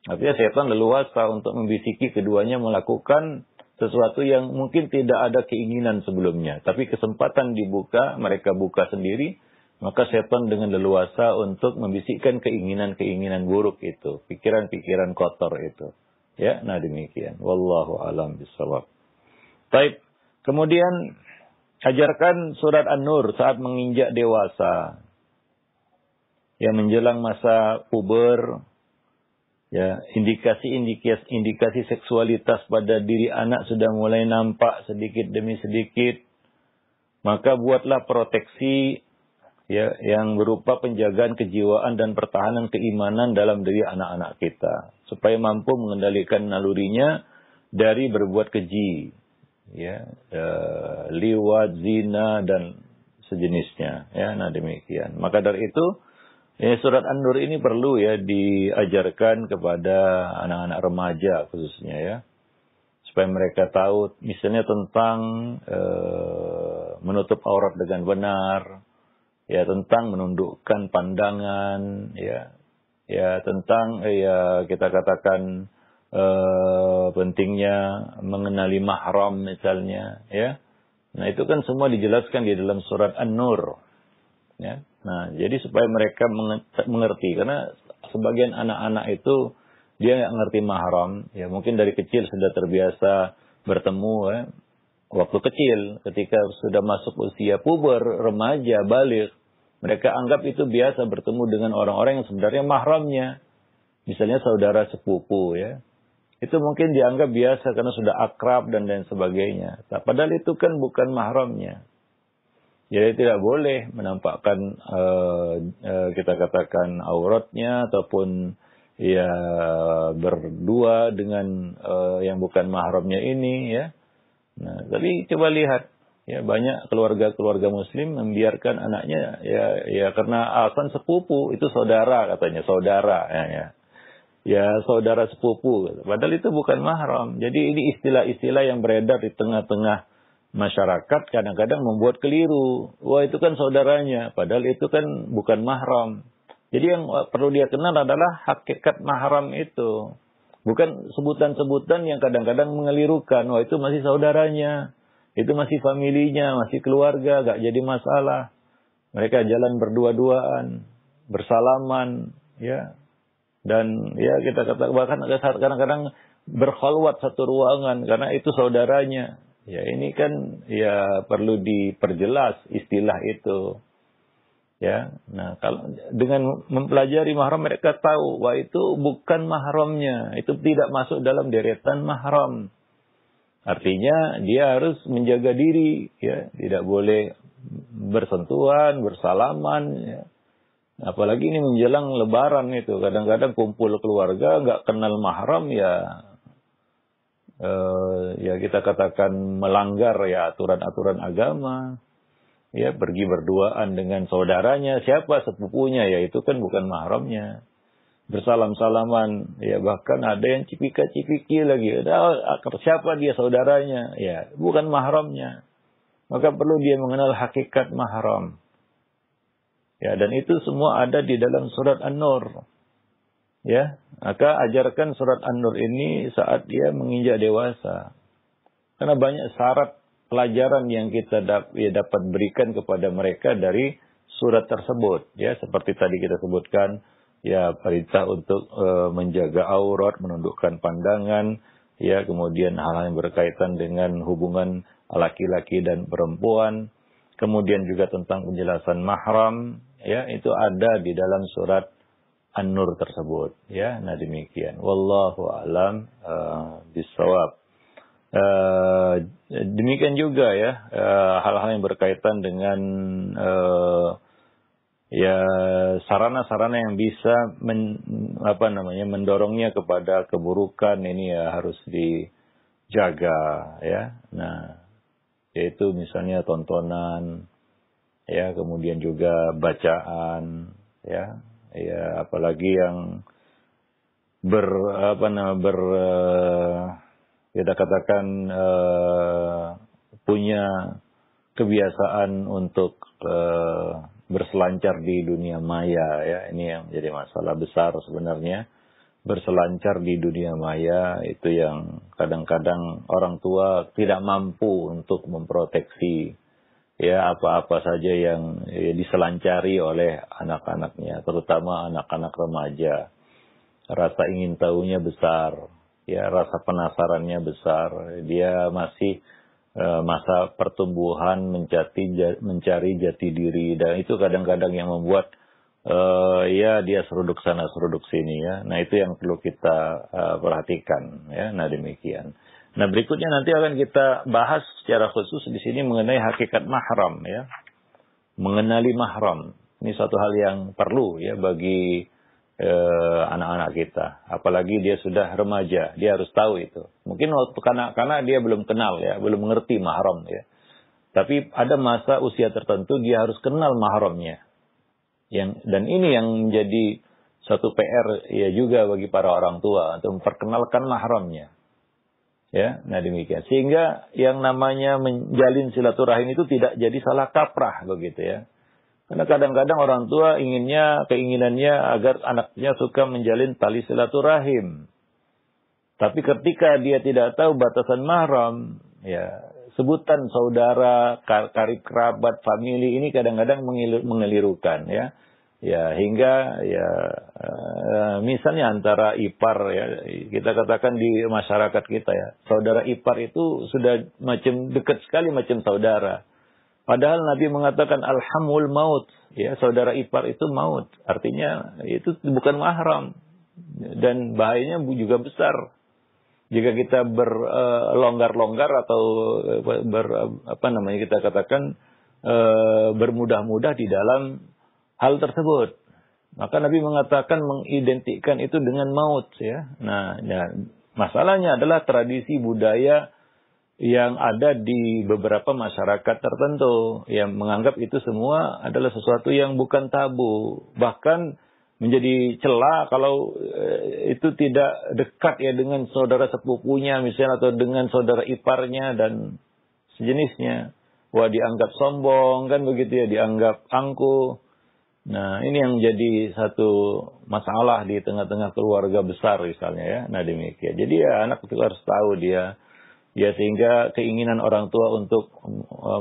Artinya syaitan leluasa untuk membisiki keduanya melakukan sesuatu yang mungkin tidak ada keinginan sebelumnya. Tapi kesempatan dibuka, mereka buka sendiri, maka syaitan dengan leluasa untuk membisikkan keinginan-keinginan buruk itu. Pikiran-pikiran kotor itu. Ya, nah demikian. Wallahu a'lam bishawab. Baik. Kemudian, ajarkan surat An-Nur saat menginjak dewasa. Ya, menjelang masa puber. Ya, indikasi seksualitas pada diri anak sudah mulai nampak sedikit demi sedikit. Maka buatlah proteksi ya yang berupa penjagaan kejiwaan dan pertahanan keimanan dalam diri anak-anak kita supaya mampu mengendalikan nalurinya dari berbuat keji ya, liwat, zina dan sejenisnya ya. Nah demikian. Maka dari itu ya, surat An-Nur ini perlu ya diajarkan kepada anak-anak remaja khususnya ya, supaya mereka tahu misalnya tentang menutup aurat dengan benar. Ya, tentang menundukkan pandangan, ya tentang ya kita katakan pentingnya mengenali mahram misalnya, ya. Nah, itu kan semua dijelaskan di dalam surat An-Nur, ya. Nah, jadi supaya mereka mengerti, karena sebagian anak-anak itu dia nggak ngerti mahram, ya mungkin dari kecil sudah terbiasa bertemu, ya. Waktu kecil, ketika sudah masuk usia puber, remaja, baligh, mereka anggap itu biasa bertemu dengan orang-orang yang sebenarnya mahramnya. Misalnya saudara sepupu ya. Itu mungkin dianggap biasa karena sudah akrab dan lain sebagainya. Nah, padahal itu kan bukan mahramnya. Jadi tidak boleh menampakkan kita katakan auratnya ataupun ya berdua dengan yang bukan mahramnya ini ya. Nah, tapi coba lihat ya banyak keluarga-keluarga muslim membiarkan anaknya ya karena alasan sepupu itu saudara katanya saudara ya saudara sepupu padahal itu bukan mahram. Jadi ini istilah-istilah yang beredar di tengah-tengah masyarakat kadang-kadang membuat keliru. Wah itu kan saudaranya padahal itu kan bukan mahram. Jadi yang perlu dia kenal adalah hakikat mahram itu. Bukan sebutan-sebutan yang kadang-kadang mengelirukan. Wah itu masih saudaranya. Itu masih familinya, masih keluarga. Gak jadi masalah. Mereka jalan berdua-duaan. Bersalaman. Ya. Dan ya kita katakan bahkan kadang-kadang berkhalwat satu ruangan. Karena itu saudaranya. Ya ini kan ya perlu diperjelas istilah itu. Ya, nah kalau dengan mempelajari mahram mereka tahu wah itu bukan mahramnya, itu tidak masuk dalam deretan mahram. Artinya dia harus menjaga diri, ya, tidak boleh bersentuhan, bersalaman. Ya. Apalagi ini menjelang Lebaran itu, kadang-kadang kumpul keluarga nggak kenal mahram ya, ya kita katakan melanggar ya aturan-aturan agama. Ya, pergi berduaan dengan saudaranya, siapa sepupunya, ya itu kan bukan mahramnya. Bersalam-salaman, ya bahkan ada yang cipika-cipiki lagi. Siapa dia saudaranya, ya bukan mahramnya. Maka perlu dia mengenal hakikat mahram. Ya, dan itu semua ada di dalam surat An-Nur. Ya, maka ajarkan surat An-Nur ini saat dia menginjak dewasa. Karena banyak syarat pelajaran yang kita dapat berikan kepada mereka dari surat tersebut ya seperti tadi kita sebutkan ya perintah untuk menjaga aurat, menundukkan pandangan, ya kemudian hal-hal yang berkaitan dengan hubungan laki-laki dan perempuan, kemudian juga tentang penjelasan mahram, ya itu ada di dalam surat An-Nur tersebut, ya. Nah demikian. Wallahu a'lam bishawab. Demikian juga ya hal-hal yang berkaitan dengan ya sarana-sarana yang bisa mendorongnya kepada keburukan, ini ya harus dijaga, ya. Nah, yaitu misalnya tontonan, ya, kemudian juga bacaan, ya. Ya, apalagi yang kita katakan punya kebiasaan untuk berselancar di dunia maya, ya. Ini yang menjadi masalah besar sebenarnya. Berselancar di dunia maya itu yang kadang-kadang orang tua tidak mampu untuk memproteksi, ya, apa-apa saja yang diselancari oleh anak-anaknya, terutama anak-anak remaja. Rasa ingin tahunya besar, ya, rasa penasarannya besar. Dia masih masa pertumbuhan mencari jati diri, dan itu kadang-kadang yang membuat ya dia seruduk sana seruduk sini, ya. Nah itu yang perlu kita perhatikan, ya. Nah demikian. Nah berikutnya nanti akan kita bahas secara khusus di sini mengenai hakikat mahram, ya. Mengenali mahram. Ini suatu hal yang perlu, ya, bagi anak-anak kita. Apalagi dia sudah remaja, dia harus tahu itu. Mungkin waktu kanak-kanak dia belum kenal, ya, belum mengerti mahram, ya. Tapi ada masa usia tertentu dia harus kenal mahramnya. Dan ini yang menjadi suatu PR, ya, juga bagi para orang tua untuk memperkenalkan mahramnya. Ya, nah demikian. Sehingga yang namanya menjalin silaturahim itu tidak jadi salah kaprah begitu, ya. Karena kadang-kadang orang tua keinginannya agar anaknya suka menjalin tali silaturahim. Tapi ketika dia tidak tahu batasan mahram, ya, sebutan saudara, karib kerabat, famili ini kadang-kadang mengelirukan, ya. Ya, hingga ya misalnya antara ipar, ya, kita katakan di masyarakat kita, ya, saudara ipar itu sudah macam dekat sekali macam saudara. Padahal Nabi mengatakan alhamul maut, ya, saudara ipar itu maut. Artinya itu bukan mahram, dan bahayanya juga besar. Jika kita berlonggar-longgar atau kita katakan bermudah-mudah di dalam hal tersebut, maka Nabi mengatakan mengidentikan itu dengan maut, ya. Nah, ya, masalahnya adalah tradisi budaya yang ada di beberapa masyarakat tertentu yang menganggap itu semua adalah sesuatu yang bukan tabu, bahkan menjadi celah kalau itu tidak dekat, ya, dengan saudara sepupunya misalnya atau dengan saudara iparnya dan sejenisnya. Wah, dianggap sombong, kan begitu, ya, dianggap angkuh. Nah, ini yang menjadi satu masalah di tengah-tengah keluarga besar misalnya, ya. Nah, demikian. Jadi ya anak itu harus tahu dia sehingga keinginan orang tua untuk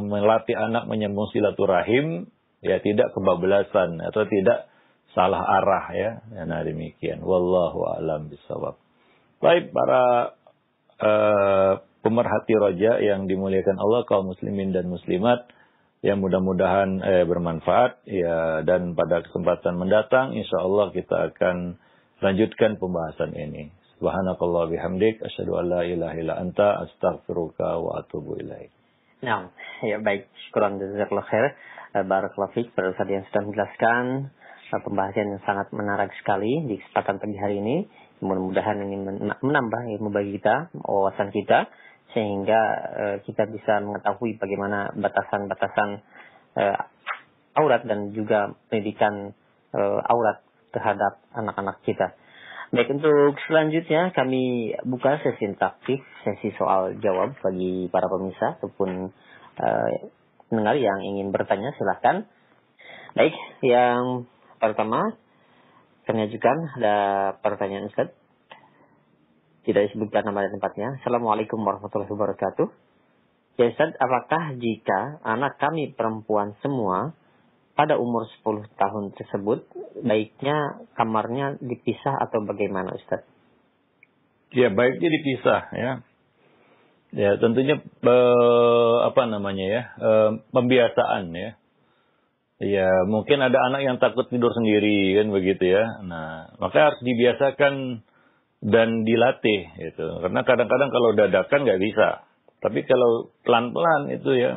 melatih anak menyambung silaturahim, ya, tidak kebablasan atau tidak salah arah, ya. Nah, demikian. Wallahu a'lam bishawab. Baik, para pemerhati roja yang dimuliakan Allah, kaum muslimin dan muslimat, yang mudah-mudahan bermanfaat, ya, dan pada kesempatan mendatang insyaallah kita akan lanjutkan pembahasan ini. Subhanakallah bihamdik asyhadu an la ilaha illa anta astaghfiruka wa atubu ilaik.
Nah, ya baik, syukran jazakallahu khair. Barakallahu fiik pada Ustaz yang sudah menjelaskan pembahasan yang sangat menarik sekali di kesempatan pagi hari ini. Mudah-mudahan ini menambah ilmu bagi kita, wawasan kita, sehingga kita bisa mengetahui bagaimana batasan-batasan aurat dan juga pendidikan aurat terhadap anak-anak kita. Baik, untuk selanjutnya kami buka sesi interaktif, sesi soal jawab bagi para pemirsa ataupun pendengar yang ingin bertanya, silakan. Baik, yang pertama kami ajukan ada pertanyaan Ustaz. Tidak disebutkan nama dan tempatnya. Assalamualaikum warahmatullahi wabarakatuh. Ya Ustaz, apakah jika anak kami perempuan semua pada umur 10 tahun tersebut baiknya kamarnya dipisah atau bagaimana Ustaz?
Ya, baiknya dipisah ya. Ya, tentunya pembiasaan ya. Ya, mungkin ada anak yang takut tidur sendiri kan begitu ya. Nah, maka harus dibiasakan dan dilatih gitu. Karena kadang-kadang kalau dadakan nggak bisa. Tapi kalau pelan-pelan itu ya,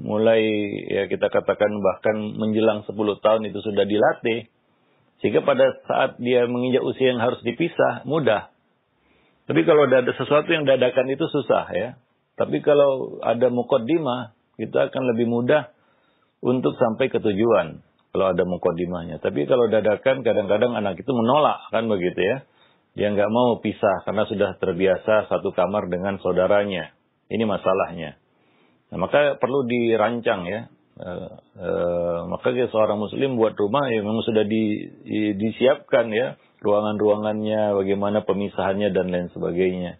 mulai ya kita katakan bahkan menjelang 10 tahun itu sudah dilatih. Sehingga pada saat dia menginjak usia yang harus dipisah, mudah. Tapi kalau ada sesuatu yang dadakan itu susah ya. Tapi kalau ada muqaddimah, kita akan lebih mudah untuk sampai ke tujuan. Kalau ada muqaddimahnya. Tapi kalau dadakan, kadang-kadang anak itu menolak kan begitu ya. Dia nggak mau pisah karena sudah terbiasa satu kamar dengan saudaranya. Ini masalahnya. Nah, maka perlu dirancang ya. Maka seorang muslim buat rumah yang memang sudah disiapkan ya. Ruangan-ruangannya, bagaimana pemisahannya dan lain sebagainya.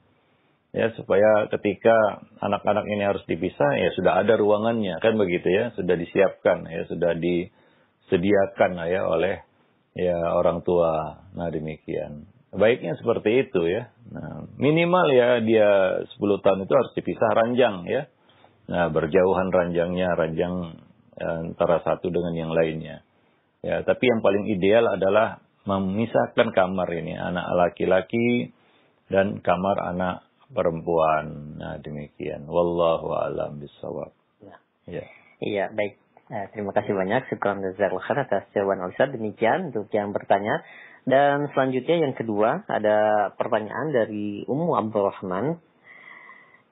Ya, supaya ketika anak-anak ini harus dipisah, ya sudah ada ruangannya, kan begitu ya. Sudah disiapkan, ya sudah disediakan ya oleh ya orang tua. Nah, demikian. Baiknya seperti itu ya. Nah, minimal ya dia 10 tahun itu harus dipisah ranjang ya. Nah, berjauhan ranjangnya, ranjang antara satu dengan yang lainnya. Ya, tapi yang paling ideal adalah memisahkan kamar ini, anak laki-laki dan kamar anak perempuan. Nah, demikian. Wallahu a'lam bishawab.
Nah.
Ya.
Iya, baik. Terima kasih banyak. Syukran jazakallahu khair atas jawaban Ustaz. Demikian untuk yang bertanya. Dan selanjutnya yang kedua ada pertanyaan dari Ummu Abdurrahman.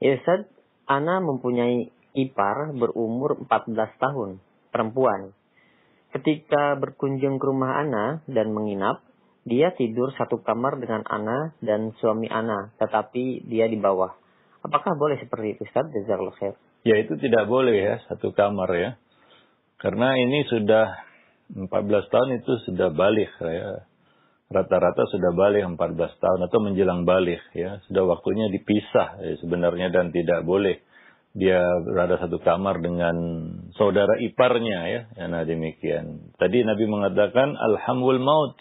Ya Ustaz, Ana mempunyai ipar berumur 14 tahun, perempuan. Ketika berkunjung ke rumah Ana dan menginap, dia tidur satu kamar dengan Ana dan suami Ana, tetapi dia di bawah. Apakah boleh seperti itu Ustaz? Jazakallahu khair.
Ya, itu tidak boleh ya, satu kamar ya. Karena ini sudah 14 tahun itu sudah balik ya. Rata-rata sudah balik 14 tahun atau menjelang balik ya. Sudah waktunya dipisah ya, sebenarnya dan tidak boleh dia berada satu kamar dengan saudara iparnya ya. Nah, demikian. Tadi Nabi mengatakan alhamul maut.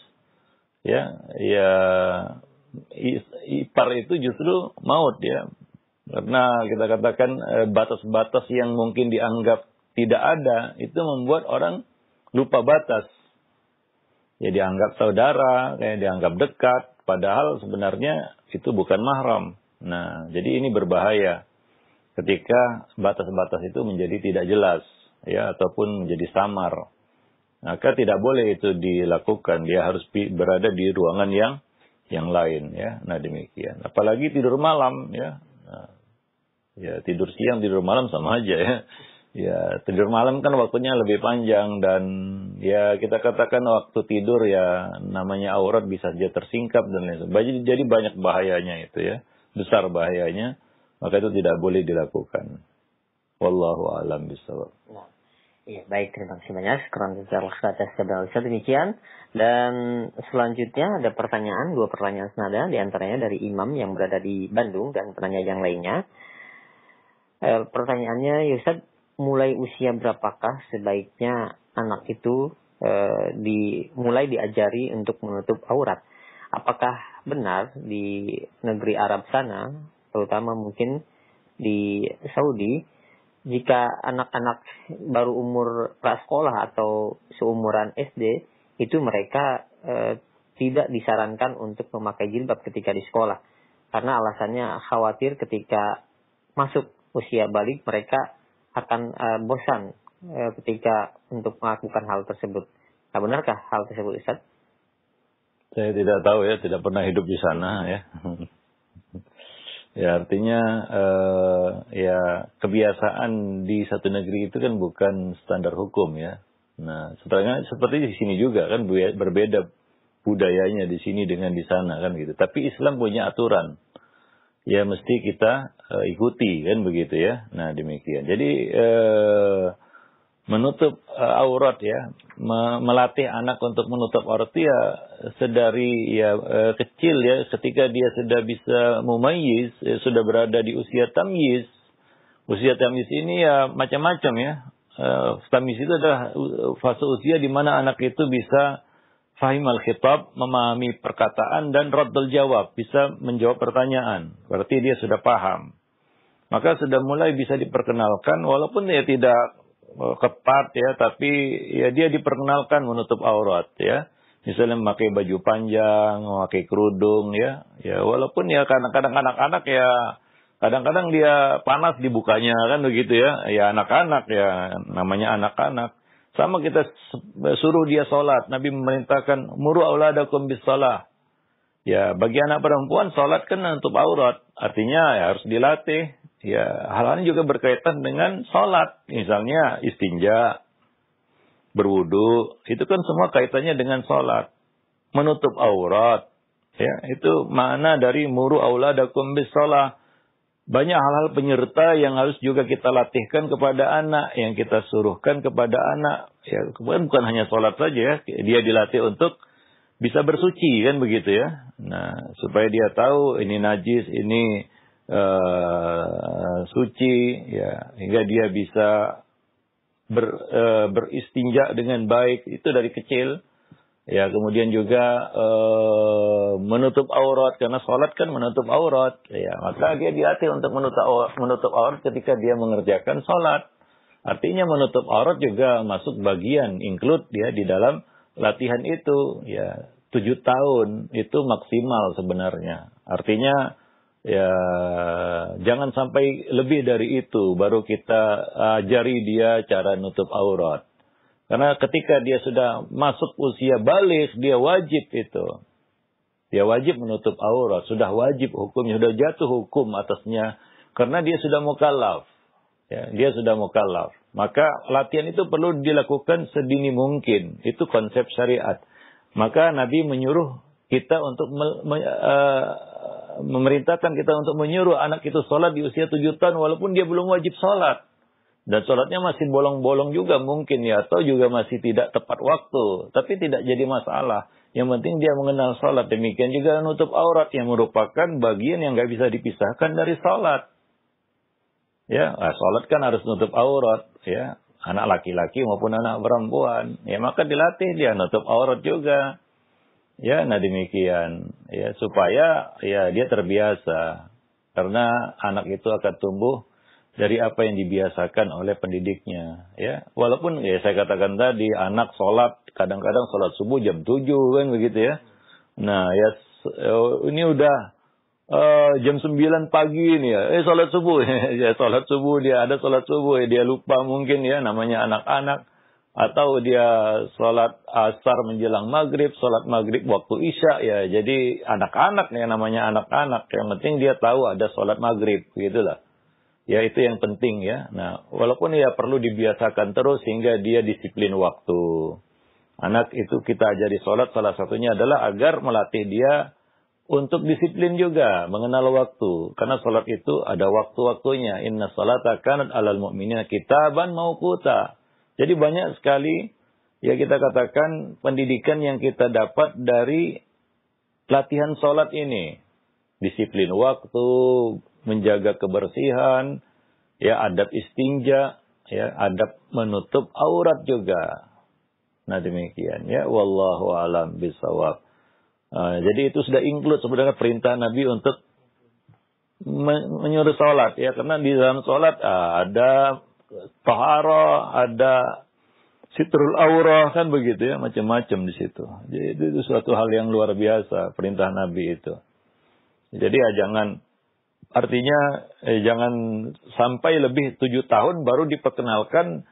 Ya, ipar itu justru maut ya. Karena kita katakan batas-batas yang mungkin dianggap tidak ada, itu membuat orang lupa batas. Ya, dianggap saudara, kayak dianggap dekat, padahal sebenarnya itu bukan mahram. Nah, jadi ini berbahaya ketika batas-batas itu menjadi tidak jelas ya, ataupun menjadi samar. Maka tidak boleh itu dilakukan. Dia harus berada di ruangan yang lain ya. Nah, demikian. Apalagi tidur malam ya. Nah, ya tidur siang, tidur malam sama aja ya. Ya, tidur malam kan waktunya lebih panjang dan ya kita katakan waktu tidur ya namanya aurat bisa saja tersingkap dan lain sebagainya. Jadi banyak bahayanya itu ya. Besar bahayanya. Maka itu tidak boleh dilakukan. Wallahu a'lam bishawab.
Nah. Iya, baik, terima kasih banyak. Kurang atas jawaban Ustaz. Demikian. Dan selanjutnya ada pertanyaan, 2 pertanyaan senada, di antaranya dari Imam yang berada di Bandung dan penanya yang lainnya. Pertanyaannya, Ustaz, mulai usia berapakah sebaiknya anak itu mulai diajari untuk menutup aurat? Apakah benar di negeri Arab sana, terutama mungkin di Saudi, jika anak-anak baru umur prasekolah atau seumuran SD, itu mereka tidak disarankan untuk memakai jilbab ketika di sekolah. Karena alasannya khawatir ketika masuk usia balik mereka akan bosan ketika untuk melakukan hal tersebut. Nah, benarkah hal tersebut Ustaz?
Saya tidak tahu ya, tidak pernah hidup di sana ya. Ya, artinya ya kebiasaan di satu negeri itu kan bukan standar hukum ya. Nah, seperti di sini juga kan berbeda budayanya di sini dengan di sana kan gitu. Tapi Islam punya aturan. Ya mesti kita ikuti kan begitu ya. Nah, demikian. Jadi menutup aurat ya, melatih anak untuk menutup aurat ya sedari ya kecil ya, ketika dia sudah bisa mumayyiz, sudah berada di usia tamyiz. Usia tamyiz ini ya macam-macam ya. Tamyiz itu adalah fase usia di mana anak itu bisa fahimal khitab, memahami perkataan dan raddul jawab, bisa menjawab pertanyaan. Berarti dia sudah paham. Maka sudah mulai bisa diperkenalkan, walaupun dia tidak ketat ya, tapi ya dia diperkenalkan menutup aurat ya. Misalnya memakai baju panjang, memakai kerudung ya. Ya walaupun ya kadang-kadang anak-anak ya kadang-kadang dia panas dibukanya kan begitu ya. Ya anak-anak ya, namanya anak-anak. Sama kita suruh dia sholat. Nabi memerintahkan, muru auladakum bis shalah. Ya, bagi anak perempuan sholat kan menutup aurat. Artinya ya harus dilatih. Ya, hal-hal ini juga berkaitan dengan sholat. Misalnya istinja, berwudu. Itu kan semua kaitannya dengan sholat. Menutup aurat. Ya, itu makna dari muru auladakum bis shalah. Banyak hal-hal penyerta yang harus juga kita latihkan kepada anak, yang kita suruhkan kepada anak. Ya, kemudian bukan hanya sholat saja ya, dia dilatih untuk bisa bersuci kan begitu ya. Nah, supaya dia tahu ini najis, ini suci, ya, hingga dia bisa beristinja dengan baik itu dari kecil. Ya, kemudian juga menutup aurat, karena sholat kan menutup aurat. Ya, maka dia dilatih untuk menutup aurat ketika dia mengerjakan sholat. Artinya menutup aurat juga masuk bagian, include dia di dalam latihan itu. Ya, 7 tahun itu maksimal sebenarnya. Artinya ya jangan sampai lebih dari itu baru kita ajari dia cara nutup aurat. Karena ketika dia sudah masuk usia balik, dia wajib itu. Dia wajib menutup aurat. Sudah wajib hukumnya. Sudah jatuh hukum atasnya. Karena dia sudah mukallaf. Ya, dia sudah mukallaf. Maka latihan itu perlu dilakukan sedini mungkin. Itu konsep syariat. Maka Nabi menyuruh kita untuk memerintahkan kita untuk menyuruh anak itu sholat di usia 7 tahun. Walaupun dia belum wajib sholat. Dan sholatnya masih bolong-bolong juga mungkin ya. Atau juga masih tidak tepat waktu. Tapi tidak jadi masalah. Yang penting dia mengenal sholat. Demikian juga nutup aurat yang merupakan bagian yang nggak bisa dipisahkan dari sholat. Ya, sholat kan harus nutup aurat. Ya, anak laki-laki maupun anak perempuan. Ya, maka dilatih dia nutup aurat juga. Ya, nah demikian. Ya, supaya ya dia terbiasa. Karena anak itu akan tumbuh dari apa yang dibiasakan oleh pendidiknya, ya. Walaupun ya saya katakan tadi anak sholat kadang-kadang sholat subuh jam 7 kan begitu ya. Nah ya ini udah jam 9 pagi ini ya. Sholat subuh ya, sholat subuh dia ada sholat subuh ya, dia lupa mungkin ya, namanya anak-anak. Atau dia sholat asar menjelang maghrib, sholat maghrib waktu isya ya. Jadi anak-anak ya, namanya anak-anak. Yang penting dia tahu ada sholat maghrib gitulah. Ya itu yang penting ya. Nah, walaupun ya perlu dibiasakan terus sehingga dia disiplin waktu. Anak itu kita ajari sholat salah satunya adalah agar melatih dia untuk disiplin juga, mengenal waktu. Karena sholat itu ada waktu-waktunya. Inna sholata kanat alal mu'minina kitaban mauquta. Jadi banyak sekali ya kita katakan pendidikan yang kita dapat dari latihan sholat ini. Disiplin waktu, menjaga kebersihan, ya adab istinja, ya adab menutup aurat juga. Nah demikian ya, wallahu alam bisawab. Jadi itu sudah include sebenarnya perintah Nabi untuk menyuruh sholat ya, karena di dalam sholat ada taharah, ada sitrul aurah kan begitu ya, macam-macam di situ. Jadi itu suatu hal yang luar biasa perintah Nabi itu. Jadi ya jangan jangan sampai lebih 7 tahun baru diperkenalkan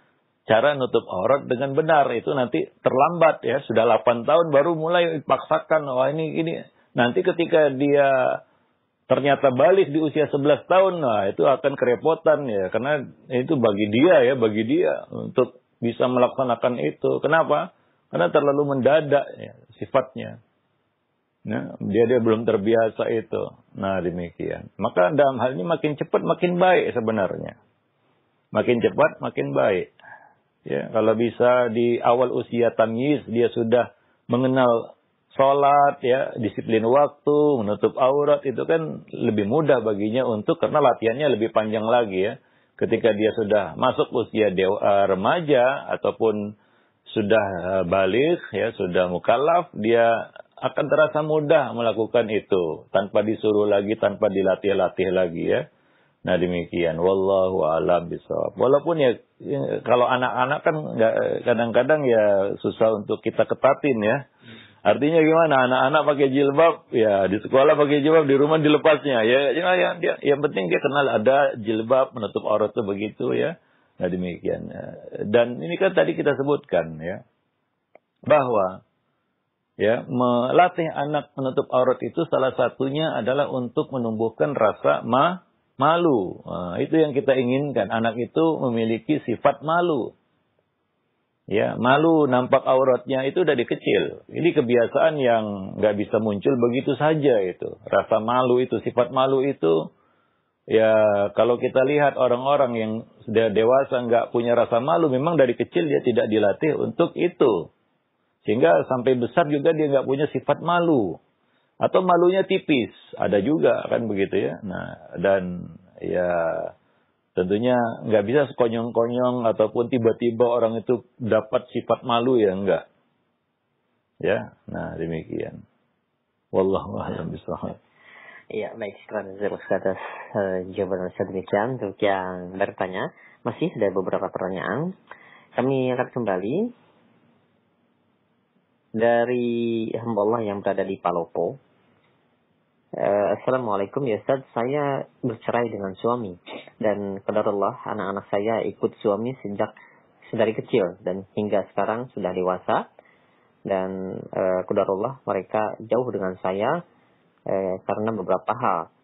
cara nutup aurat dengan benar. Itu nanti terlambat ya. Sudah 8 tahun baru mulai dipaksakan. Wah ini. Nanti ketika dia ternyata balik di usia 11 tahun. Nah itu akan kerepotan ya. Karena itu bagi dia untuk bisa melaksanakan itu. Kenapa? Karena terlalu mendadak ya, sifatnya. Nah, dia belum terbiasa itu. Nah, demikian. Maka dalam hal ini makin cepat makin baik sebenarnya. Makin cepat makin baik. Ya, kalau bisa di awal usia tamyiz dia sudah mengenal sholat ya, disiplin waktu, menutup aurat, itu kan lebih mudah baginya untuk, karena latihannya lebih panjang lagi ya. Ketika dia sudah masuk usia remaja ataupun sudah balik, ya sudah mukallaf, dia akan terasa mudah melakukan itu tanpa disuruh lagi, tanpa dilatih-latih lagi ya. Nah demikian, wallahu a'lam bishawab. Walaupun ya kalau anak-anak kan kadang-kadang ya susah untuk kita ketatin ya. Artinya gimana? Anak-anak pakai jilbab, ya di sekolah pakai jilbab, di rumah dilepasnya. Yang penting dia kenal ada jilbab menutup aurat itu begitu ya. Nah demikian. Dan ini kan tadi kita sebutkan ya, bahwa ya melatih anak menutup aurat itu salah satunya adalah untuk menumbuhkan rasa malu. Nah, itu yang kita inginkan. Anak itu memiliki sifat malu. Ya, malu nampak auratnya itu dari kecil. Ini kebiasaan yang nggak bisa muncul begitu saja itu. Rasa malu itu, sifat malu itu, ya kalau kita lihat orang-orang yang sudah dewasa nggak punya rasa malu, memang dari kecil dia tidak dilatih untuk itu. Sehingga sampai besar juga dia nggak punya sifat malu. Atau malunya tipis, ada juga kan begitu ya. Nah, dan ya tentunya nggak bisa sekonyong-konyong ataupun tiba-tiba orang itu dapat sifat malu ya enggak. Ya, nah demikian. Wallahu a'lam bishawab.
Iya, baik, sekarang atas jawaban Ustaz demikian. Untuk yang bertanya, masih ada beberapa pertanyaan. Kami akan kembali dari hamba Allah yang berada di Palopo. Assalamualaikum ya Ustaz, saya bercerai dengan suami dan qadarullah anak-anak saya ikut suami sejak dari kecil dan hingga sekarang sudah dewasa, dan qadarullah mereka jauh dengan saya karena beberapa hal.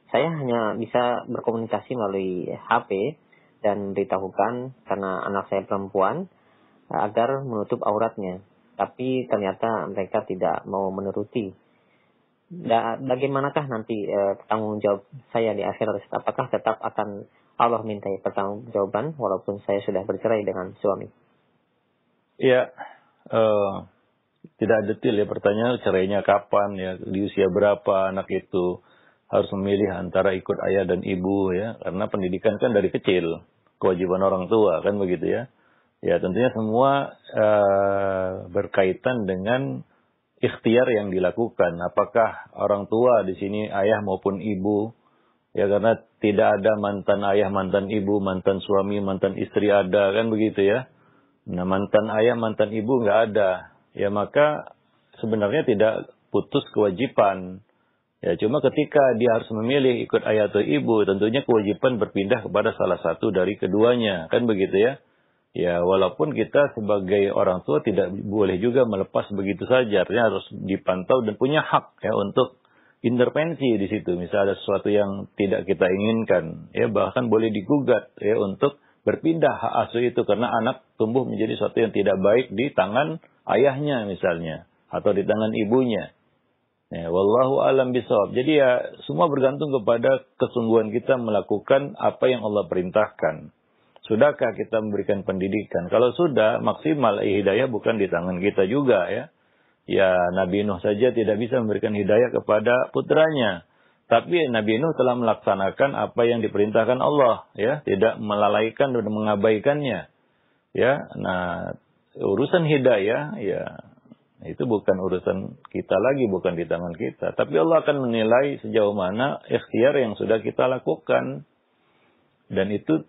Saya hanya bisa berkomunikasi melalui HP dan beritahukan karena anak saya perempuan agar menutup auratnya, tapi ternyata mereka tidak mau menuruti. Bagaimanakah nanti tanggung jawab saya di akhirat? Apakah tetap akan Allah minta pertanggungjawaban walaupun saya sudah bercerai dengan suami?
Ya, tidak detail ya pertanyaan, cerainya kapan ya, di usia berapa anak itu, harus memilih antara ikut ayah dan ibu ya, karena pendidikan kan dari kecil, kewajiban orang tua kan begitu ya. Ya tentunya semua berkaitan dengan ikhtiar yang dilakukan. Apakah orang tua di sini ayah maupun ibu? Ya karena tidak ada mantan ayah, mantan ibu, mantan suami, mantan istri ada kan begitu ya. Nah mantan ayah, mantan ibu nggak ada. Ya maka sebenarnya tidak putus kewajiban. Ya cuma ketika dia harus memilih ikut ayah atau ibu, tentunya kewajiban berpindah kepada salah satu dari keduanya kan begitu ya. Ya, walaupun kita sebagai orang tua tidak boleh juga melepas begitu saja. Artinya harus dipantau dan punya hak ya untuk intervensi di situ. Misal ada sesuatu yang tidak kita inginkan, ya bahkan boleh digugat ya untuk berpindah hak asuh itu karena anak tumbuh menjadi sesuatu yang tidak baik di tangan ayahnya misalnya atau di tangan ibunya. Ya, wallahu alam bishawab. Jadi ya semua bergantung kepada kesungguhan kita melakukan apa yang Allah perintahkan. Sudahkah kita memberikan pendidikan? Kalau sudah, maksimal hidayah bukan di tangan kita juga ya. Ya Nabi Nuh saja tidak bisa memberikan hidayah kepada putranya. Tapi Nabi Nuh telah melaksanakan apa yang diperintahkan Allah ya, tidak melalaikan dan mengabaikannya. Ya, nah urusan hidayah ya itu bukan urusan kita lagi, bukan di tangan kita. Tapi Allah akan menilai sejauh mana ikhtiar yang sudah kita lakukan. Dan itu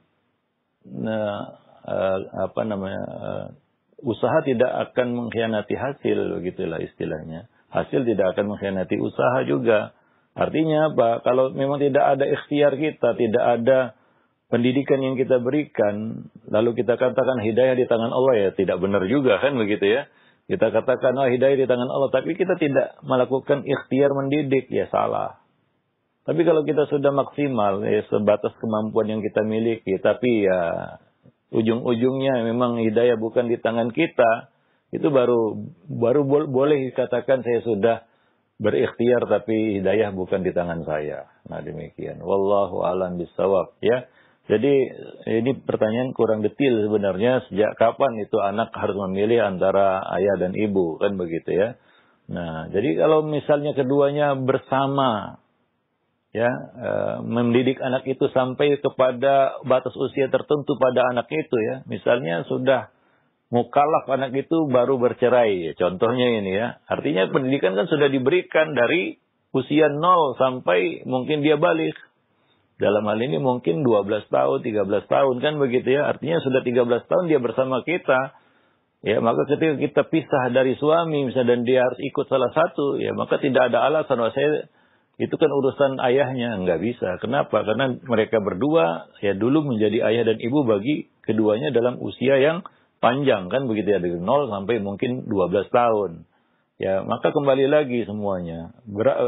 usaha tidak akan mengkhianati hasil, begitulah istilahnya. Hasil tidak akan mengkhianati usaha juga. Artinya apa? Kalau memang tidak ada ikhtiar kita, tidak ada pendidikan yang kita berikan, lalu kita katakan hidayah di tangan Allah, ya tidak benar juga kan begitu ya. Kita katakan hidayah di tangan Allah, tapi kita tidak melakukan ikhtiar mendidik, ya salah. Tapi kalau kita sudah maksimal, ya sebatas kemampuan yang kita miliki, tapi ya ujung-ujungnya memang hidayah bukan di tangan kita, itu baru boleh dikatakan saya sudah berikhtiar tapi hidayah bukan di tangan saya. Nah demikian. Wallahu a'lam bishawab ya. Jadi ini pertanyaan kurang detail sebenarnya, sejak kapan itu anak harus memilih antara ayah dan ibu kan begitu ya. Nah jadi kalau misalnya keduanya bersama, ya mendidik anak itu sampai kepada batas usia tertentu pada anak itu ya. Misalnya sudah mukallaf anak itu baru bercerai, ya. Contohnya ini ya. Artinya pendidikan kan sudah diberikan dari usia 0 sampai mungkin dia balik. Dalam hal ini mungkin 12 tahun, 13 tahun kan begitu ya. Artinya sudah 13 tahun dia bersama kita. Ya, maka ketika kita pisah dari suami misalnya dan dia harus ikut salah satu, ya maka tidak ada alasan bahwa saya itu kan urusan ayahnya, enggak bisa. Kenapa? Karena mereka berdua ya dulu menjadi ayah dan ibu bagi keduanya dalam usia yang panjang kan begitu ya, dari 0 sampai mungkin 12 tahun. Ya, maka kembali lagi semuanya.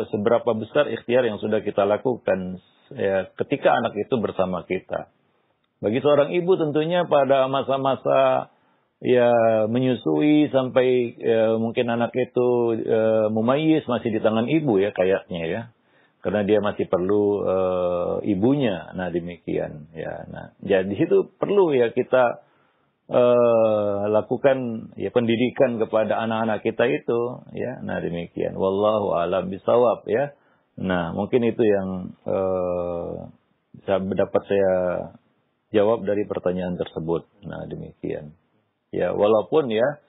Seberapa besar ikhtiar yang sudah kita lakukan ya, ketika anak itu bersama kita. Bagi seorang ibu tentunya pada masa-masa ya menyusui sampai mungkin anak itu mumayyiz masih di tangan ibu ya kayaknya ya. Karena dia masih perlu ibunya. Nah, demikian ya. Nah, jadi situ perlu ya kita lakukan ya pendidikan kepada anak-anak kita itu ya. Nah, demikian. Wallahu a'lam bishawab ya. Nah, mungkin itu yang dapat saya jawab dari pertanyaan tersebut. Nah, demikian. Ya, walaupun ya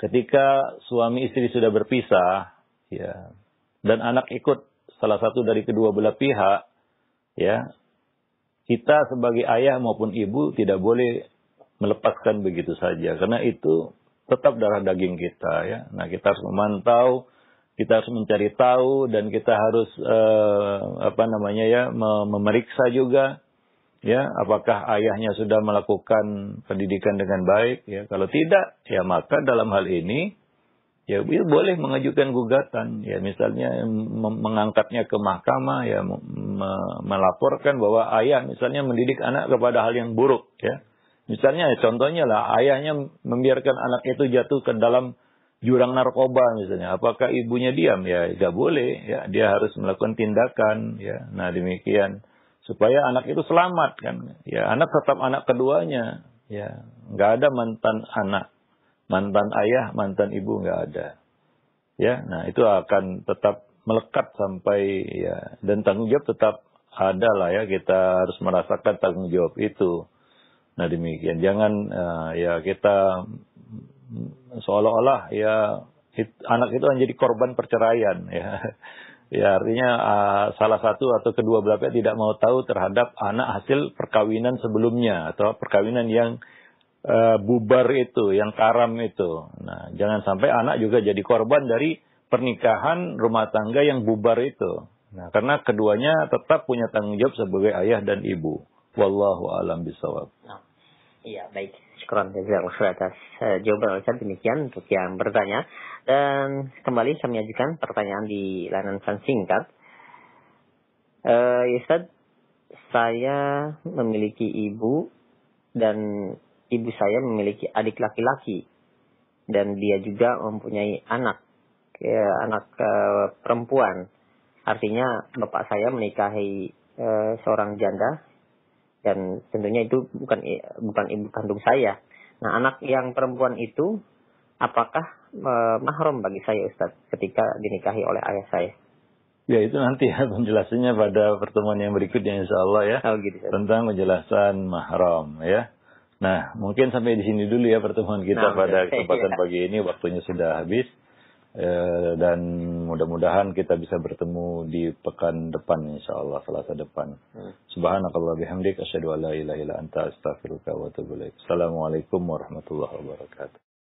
ketika suami istri sudah berpisah ya dan anak ikut salah satu dari kedua belah pihak ya, kita sebagai ayah maupun ibu tidak boleh melepaskan begitu saja karena itu tetap darah daging kita ya. Nah, kita harus memantau, kita harus mencari tahu dan kita harus memeriksa juga ya apakah ayahnya sudah melakukan pendidikan dengan baik ya. Kalau tidak ya maka dalam hal ini ya boleh mengajukan gugatan ya, misalnya mengangkatnya ke mahkamah ya, melaporkan bahwa ayah misalnya mendidik anak kepada hal yang buruk ya. Misalnya contohnya lah ayahnya membiarkan anak itu jatuh ke dalam jurang narkoba misalnya. Apakah ibunya diam? Ya tidak boleh ya, dia harus melakukan tindakan ya. Nah, demikian supaya anak itu selamat kan. Ya, anak tetap anak keduanya ya. Enggak ada mantan anak, mantan ayah, mantan ibu enggak ada. Ya, nah itu akan tetap melekat sampai ya, dan tanggung jawab tetap ada lah ya, kita harus merasakan tanggung jawab itu. Nah, demikian. Jangan ya kita seolah-olah ya anak itu menjadi korban perceraian ya. Ya, artinya salah satu atau kedua belah pihak tidak mau tahu terhadap anak hasil perkawinan sebelumnya atau perkawinan yang bubar itu, yang karam itu. Nah, jangan sampai anak juga jadi korban dari pernikahan rumah tangga yang bubar itu. Nah, karena keduanya tetap punya tanggung jawab sebagai ayah dan ibu. Wallahu a'lam bishawab.
Iya, baik. Syukran jazakallahu atas jawaban Ustaz. Demikian untuk yang bertanya. Dan kembali kami ajukan pertanyaan di layanan pesan singkat. Ustaz, saya memiliki ibu dan ibu saya memiliki adik laki-laki dan dia juga mempunyai anak perempuan. Artinya bapak saya menikahi seorang janda dan tentunya itu bukan ibu kandung saya. Nah, anak yang perempuan itu apakah mahram bagi saya Ustaz ketika dinikahi oleh ayah saya?
Ya, itu nanti ya penjelasannya pada pertemuan yang berikutnya insyaallah ya.
Oh, gitu, Ustaz.
Tentang penjelasan mahram ya. Nah, mungkin sampai di sini dulu ya pertemuan kita pada kesempatan pagi ini, waktunya sudah habis. Dan mudah-mudahan kita bisa bertemu di pekan depan insyaallah, Selasa depan. Subhanakallah bihamdik asyhadu an la ilaha illa anta astaghfiruka wa atubu ilaik. Assalamualaikum warahmatullahi wabarakatuh.